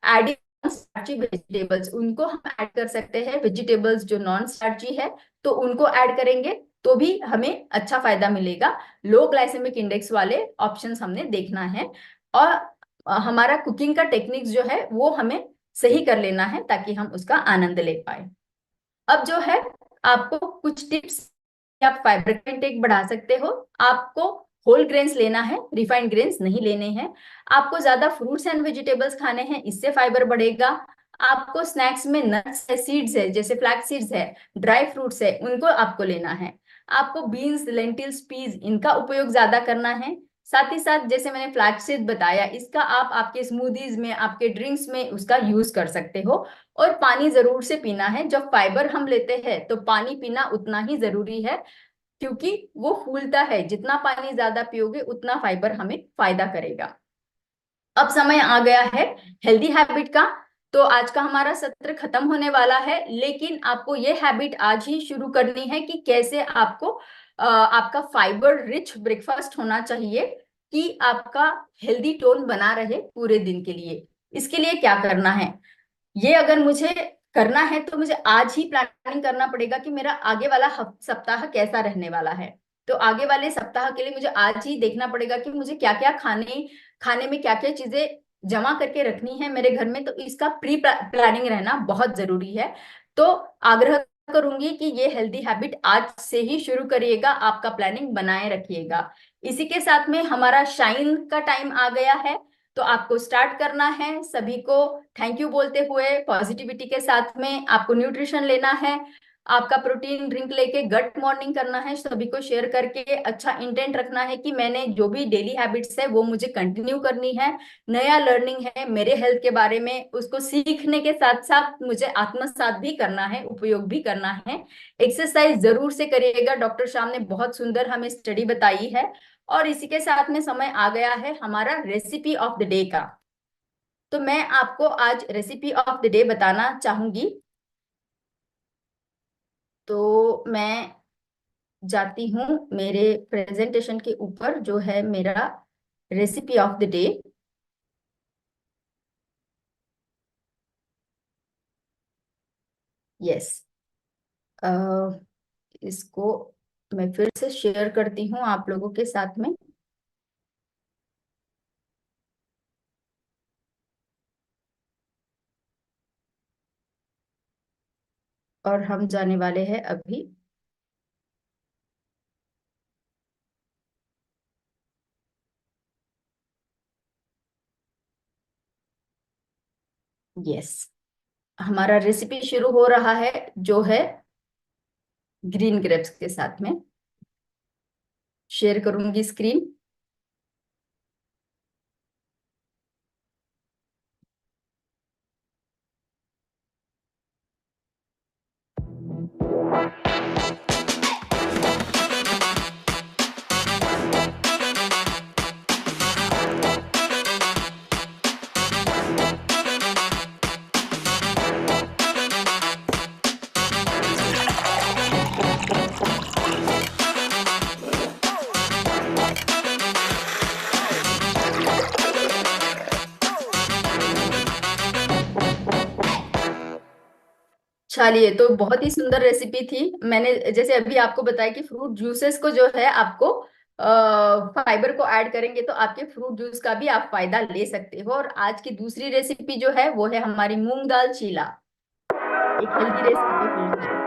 एडिंग स्टार्ची वेजिटेबल्स उनको हम ऐड कर सकते हैं, वेजिटेबल्स जो नॉन स्टार्ची है तो उनको ऐड करेंगे तो भी हमें अच्छा फायदा मिलेगा। लो ग्लाइसेमिक इंडेक्स वाले ऑप्शंस हमने देखना है, और हमारा कुकिंग का टेक्निक्स जो है वो हमें सही कर लेना है ताकि हम उसका आनंद ले पाए। अब जो है आपको कुछ टिप्स, आप फाइबर का इंटेक बढ़ा सकते हो। आपको होल ग्रेन्स लेना है, रिफाइंड ग्रेन्स नहीं लेने हैं। आपको ज्यादा फ्रूट्स एंड वेजिटेबल्स खाने हैं, इससे फाइबर बढ़ेगा। आपको स्नैक्स में नट्स है, सीड्स है, जैसे फ्लैक्स सीड्स है, ड्राई फ्रूट्स है, उनको आपको लेना है। आपको बीन्स, लेंटिल्स, पीज इनका उपयोग ज्यादा करना है। साथ ही साथ जैसे मैंने फ्लैक्स सीड बताया, इसका आप आपके स्मूदीज में, आपके ड्रिंक्स में उसका यूज कर सकते हो। और पानी जरूर से पीना है, जब फाइबर हम लेते हैं तो पानी पीना उतना ही जरूरी है, क्योंकि वो फूलता है, जितना पानी ज्यादा पियोगे उतना फाइबर हमें फायदा करेगा। अब समय आ गया है हेल्दी हैबिट का। तो आज का हमारा सत्र खत्म होने वाला है, लेकिन आपको ये हैबिट आज ही शुरू करनी है कि कैसे आपको आपका फाइबर रिच ब्रेकफास्ट होना चाहिए कि आपका हेल्दी टोन बना रहे पूरे दिन के लिए। इसके लिए क्या करना है, ये अगर मुझे करना है तो मुझे आज ही प्लानिंग करना पड़ेगा कि मेरा आगे वाला सप्ताह कैसा रहने वाला है। तो आगे वाले सप्ताह के लिए मुझे आज ही देखना पड़ेगा कि मुझे क्या क्या खाने में क्या क्या चीजें जमा करके रखनी है मेरे घर में, तो इसका प्री प्लानिंग रहना बहुत जरूरी है। तो आग्रह करूंगी कि ये हेल्दी हैबिट आज से ही शुरू करिएगा, आपका प्लानिंग बनाए रखिएगा। इसी के साथ में हमारा शाइन का टाइम आ गया है, तो आपको स्टार्ट करना है। सभी को थैंक यू बोलते हुए पॉजिटिविटी के साथ में आपको न्यूट्रिशन लेना है, आपका प्रोटीन ड्रिंक लेके गट मॉर्निंग करना है, सभी को शेयर करके अच्छा इंटेंट रखना है कि मैंने जो भी डेली हैबिट्स है वो मुझे कंटिन्यू करनी है। नया लर्निंग है मेरे हेल्थ के बारे में, उसको सीखने के साथ साथ मुझे आत्मसात भी करना है, उपयोग भी करना है। एक्सरसाइज जरूर से करिएगा, डॉक्टर श्याम ने बहुत सुंदर हमें स्टडी बताई है। और इसी के साथ में समय आ गया है हमारा रेसिपी ऑफ द डे का। तो मैं आपको आज रेसिपी ऑफ द डे बताना चाहूंगी। तो मैं जाती हूँ मेरे प्रेजेंटेशन के ऊपर, जो है मेरा recipe of the day. Yes, इसको मैं फिर से शेयर करती हूँ आप लोगों के साथ में। और हम जाने वाले हैं अभी। यस, हमारा रेसिपी शुरू हो रहा है, जो है ग्रीन ग्रेप्स के साथ में। शेयर करूंगी स्क्रीन। चलिए, तो बहुत ही सुंदर रेसिपी थी। मैंने जैसे अभी आपको बताया कि फ्रूट जूसेस को जो है आपको फाइबर को ऐड करेंगे तो आपके फ्रूट जूस का भी आप फायदा ले सकते हो। और आज की दूसरी रेसिपी जो है वो है हमारी मूंग दाल चीला, एक हेल्दी रेसिपी फिर से।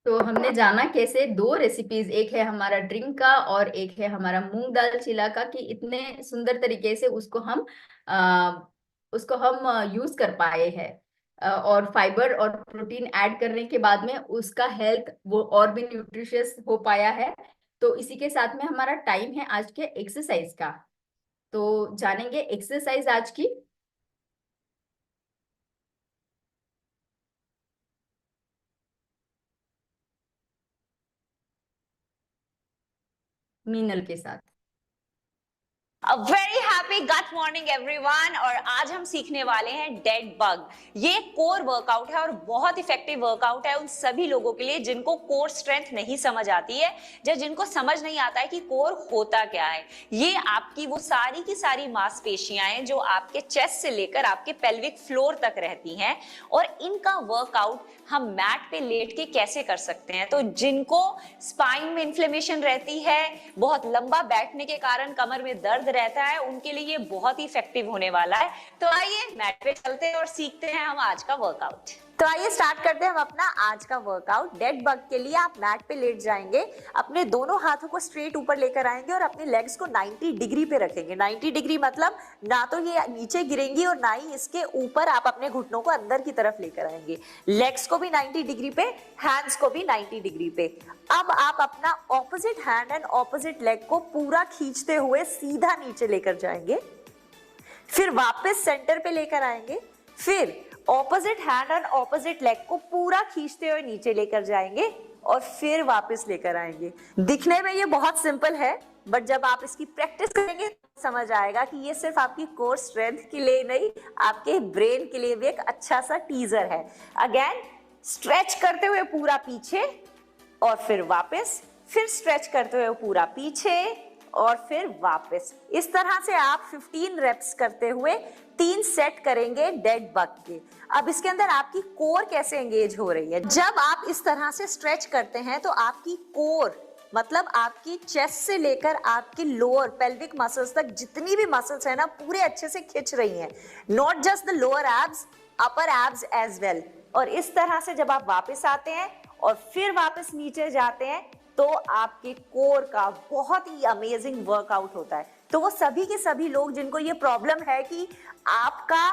तो हमने जाना कैसे दो रेसिपीज, एक है हमारा ड्रिंक का और एक है हमारा मूंग दाल चिला का, कि इतने सुंदर तरीके से उसको हम यूज कर पाए हैं। और फाइबर और प्रोटीन ऐड करने के बाद में उसका हेल्थ वो और भी न्यूट्रिशियस हो पाया है। तो इसी के साथ में हमारा टाइम है आज के एक्सरसाइज का। तो जानेंगे एक्सरसाइज आज की मीनल के साथ। A very happy gut morning everyone। और आज हम सीखने वाले हैं डेड बग। ये कोर वर्कआउट है और बहुत इफेक्टिव वर्कआउट है उन सभी लोगों के लिए जिनको कोर स्ट्रेंथ नहीं समझ आती है, या जिनको समझ नहीं आता है कि कोर होता क्या है। ये आपकी वो सारी की सारी मांसपेशियां हैं जो आपके चेस्ट से लेकर आपके पेल्विक फ्लोर तक रहती हैं, और इनका वर्कआउट हम मैट पे लेट के कैसे कर सकते हैं। तो जिनको स्पाइन में इन्फ्लेमेशन रहती है, बहुत लंबा बैठने के कारण कमर में दर्द रहता है, उनके लिए ये बहुत ही इफेक्टिव होने वाला है। तो आइए मैट पे चलते हैं और सीखते हैं हम आज का वर्कआउट। तो आइए स्टार्ट करते हैं हम अपना आज का वर्कआउट। डेड बग के लिए आप मैट पे लेट जाएंगे, अपने दोनों हाथों को स्ट्रेट ऊपर लेकर आएंगे और अपने लेग्स को 90 डिग्री पे रखेंगे। 90 डिग्री मतलब ना तो ये नीचे गिरेंगी और ना ही इसके ऊपर आप अपने घुटनों को अंदर की तरफ लेकर आएंगे। लेग्स को भी 90 डिग्री पे, हैंड्स को भी 90 डिग्री पे। अब आप अपना opposite hand and opposite leg को पूरा खींचते हुए सीधा नीचे लेकर जाएंगे, फिर वापस सेंटर पे लेकर आएंगे, फिर opposite hand and opposite leg को पूरा खींचते हुए नीचे लेकर जाएंगे और फिर वापस लेकर आएंगे। दिखने में ये बहुत सिंपल है, बट जब आप इसकी प्रैक्टिस करेंगे तो समझ आएगा कि ये सिर्फ आपकी कोर स्ट्रेंथ के लिए नहीं, आपके ब्रेन के लिए भी एक अच्छा सा टीजर है। अगेन स्ट्रेच करते हुए पूरा पीछे और फिर वापस, फिर स्ट्रेच करते हुए पूरा पीछे और फिर वापस। इस तरह से आप 15 रेप्स करते हुए 3 सेट करेंगे डेड बग के। अब इसके अंदर आपकी कोर कैसे एंगेज हो रही है। जब आप इस तरह से स्ट्रेच करते हैं तो आपकी कोर मतलब आपकी चेस्ट से लेकर आपकी लोअर पेल्विक मसल्स तक जितनी भी मसल्स है ना पूरे अच्छे से खिंच रही हैं, not just the lower abs, upper abs as well. और इस तरह से जब आप वापस आते हैं और फिर वापस नीचे जाते हैं तो आपके कोर का बहुत ही अमेजिंग वर्कआउट होता है। तो वो सभी के सभी लोग जिनको ये प्रॉब्लम है कि आपका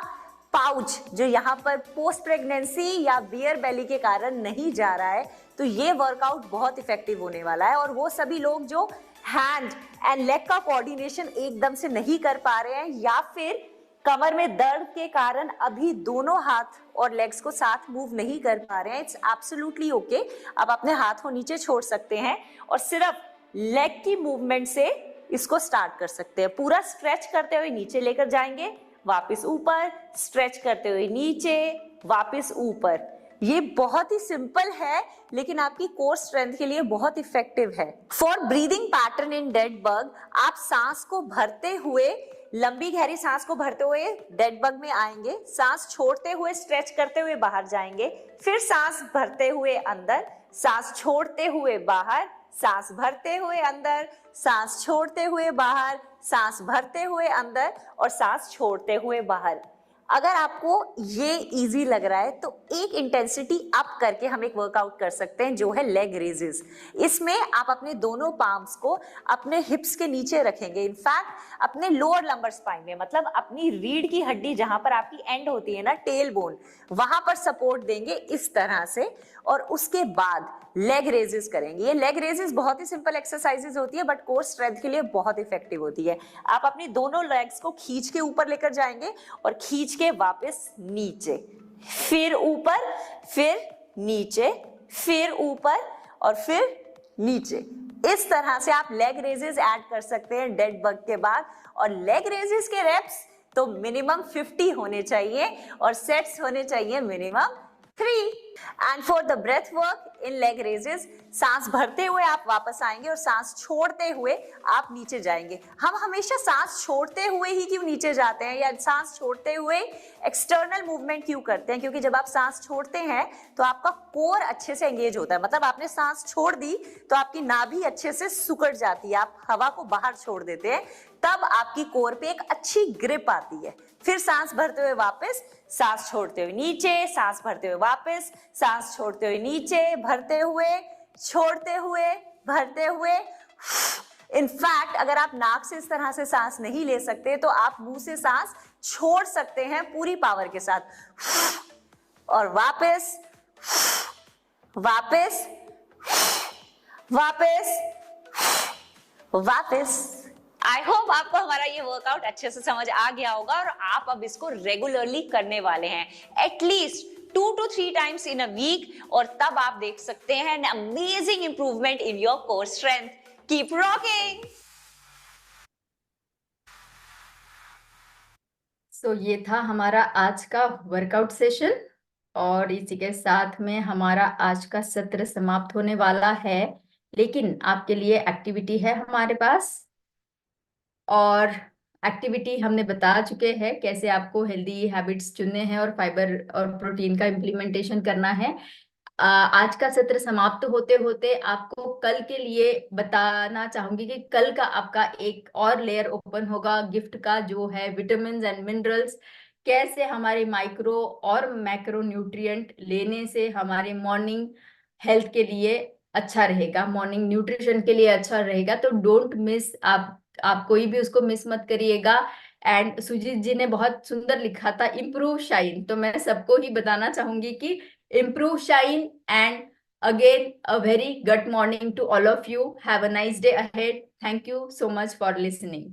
पाउच जो यहाँ पर पोस्ट प्रेगनेंसी या बियर बेली के कारण नहीं जा रहा है, तो ये वर्कआउट बहुत इफेक्टिव होने वाला है। और वो सभी लोग जो हैंड एंड लेग का कोऑर्डिनेशन एकदम से नहीं कर पा रहे हैं या फिर कमर में दर्द के कारण अभी दोनों हाथ और लेग्स को साथ मूव नहीं कर पा रहे हैं, इट्स एब्सोल्युटली ओके। आप अपने हाथ को नीचे छोड़ सकते हैं और सिर्फ लेग की मूवमेंट से इसको स्टार्ट कर सकते हैं। पूरा स्ट्रेच करते हुए नीचे लेकर जाएंगे, वापस ऊपर, स्ट्रेच करते हुए नीचे, वापस ऊपर। ये बहुत ही सिंपल है लेकिन आपकी कोर स्ट्रेंथ के लिए बहुत इफेक्टिव है। For breathing pattern in dead bug, आप सांस को भरते हुए, लंबी गहरी सांस को भरते हुए डेड बग में आएंगे, सांस छोड़ते हुए स्ट्रेच करते हुए बाहर जाएंगे, फिर सांस भरते हुए अंदर, सांस छोड़ते हुए बाहर, सांस भरते हुए अंदर, सांस छोड़ते हुए बाहर, सांस भरते हुए अंदर और सांस छोड़ते हुए बाहर। अगर आपको ये इजी लग रहा है तो एक इंटेंसिटी अप करके हम एक वर्कआउट कर सकते हैं जो है लेग रेजेस। इसमें आप अपने दोनों पाम्स को अपने हिप्स के नीचे रखेंगे, इनफैक्ट अपने लोअर लंबर स्पाइन में, मतलब अपनी रीढ़ की हड्डी जहां पर आपकी एंड होती है ना, टेल बोन, वहां पर सपोर्ट देंगे इस तरह से और उसके बाद लेग रेजेस करेंगे। ये लेग रेजेस बहुत ही सिंपल एक्सरसाइजेस होती है बट कोर स्ट्रेंथ के लिए बहुत इफेक्टिव होती है। आप अपनी दोनों लेग्स को खींच के ऊपर लेकर जाएंगे और खींच के वापस नीचे, फिर ऊपर, फिर नीचे, फिर ऊपर और फिर नीचे। इस तरह से आप लेग रेजेस ऐड कर सकते हैं डेड बग के बाद। और लेग रेजेस के रेप्स तो मिनिमम 50 होने चाहिए और सेट्स होने चाहिए minimum 3। And for the breath work in leg raises, सांस भरते हुए आप वापस आएंगे और सांस छोड़ते हुए आप नीचे जाएंगे। हम हमेशा सांस छोड़ते हुए ही क्यों नीचे जाते हैं या सांस छोड़ते हुए एक्सटर्नल मूवमेंट क्यों करते हैं? क्योंकि जब आप सांस छोड़ते हैं तो आपका कोर अच्छे से एंगेज होता है, मतलब आपने सांस छोड़ दी तो आपकी नाभि अच्छे से सिकुड़ जाती है, आप हवा को बाहर छोड़ देते हैं, तब आपकी कोर पे एक अच्छी ग्रिप आती है। फिर सांस भरते हुए वापस, सांस छोड़ते हुए नीचे, सांस भरते हुए वापस, सांस छोड़ते हुए नीचे, भरते हुए, छोड़ते हुए, भरते हुए। इनफैक्ट अगर आप नाक से इस तरह से सांस नहीं ले सकते तो आप मुंह से सांस छोड़ सकते हैं पूरी पावर के साथ। और वापस, वापस, वापस, वापस। आई होप आपको हमारा ये वर्कआउट अच्छे से समझ आ गया होगा और आप अब इसको रेगुलरली करने वाले हैं, at least 2 to 3 times in a week, और तब आप देख सकते हैं an amazing improvement in your core strength. Keep rocking! So ये था हमारा आज का वर्कआउट सेशन और इसी के साथ में हमारा आज का सत्र समाप्त होने वाला है। लेकिन आपके लिए एक्टिविटी है हमारे पास, और एक्टिविटी हमने बता चुके हैं कैसे आपको हेल्दी हैबिट्स चुनने हैं और फाइबर और प्रोटीन का इम्प्लीमेंटेशन करना है। आज का सत्र समाप्त होते होते आपको कल के लिए बताना चाहूंगी कि कल का आपका एक और लेयर ओपन होगा गिफ्ट का, जो है विटामिन्स एंड मिनरल्स। कैसे हमारे माइक्रो और मैक्रो न्यूट्रिएंट लेने से हमारे मॉर्निंग हेल्थ के लिए अच्छा रहेगा, मॉर्निंग न्यूट्रिशन के लिए अच्छा रहेगा। तो डोंट मिस, आप कोई भी उसको मिस मत करिएगा। एंड सुजीत जी ने बहुत सुंदर लिखा था इम्प्रूव शाइन, तो मैं सबको ही बताना चाहूंगी कि improve shine. And again a very good morning to all of you. Have a nice day ahead. Thank you so much for listening.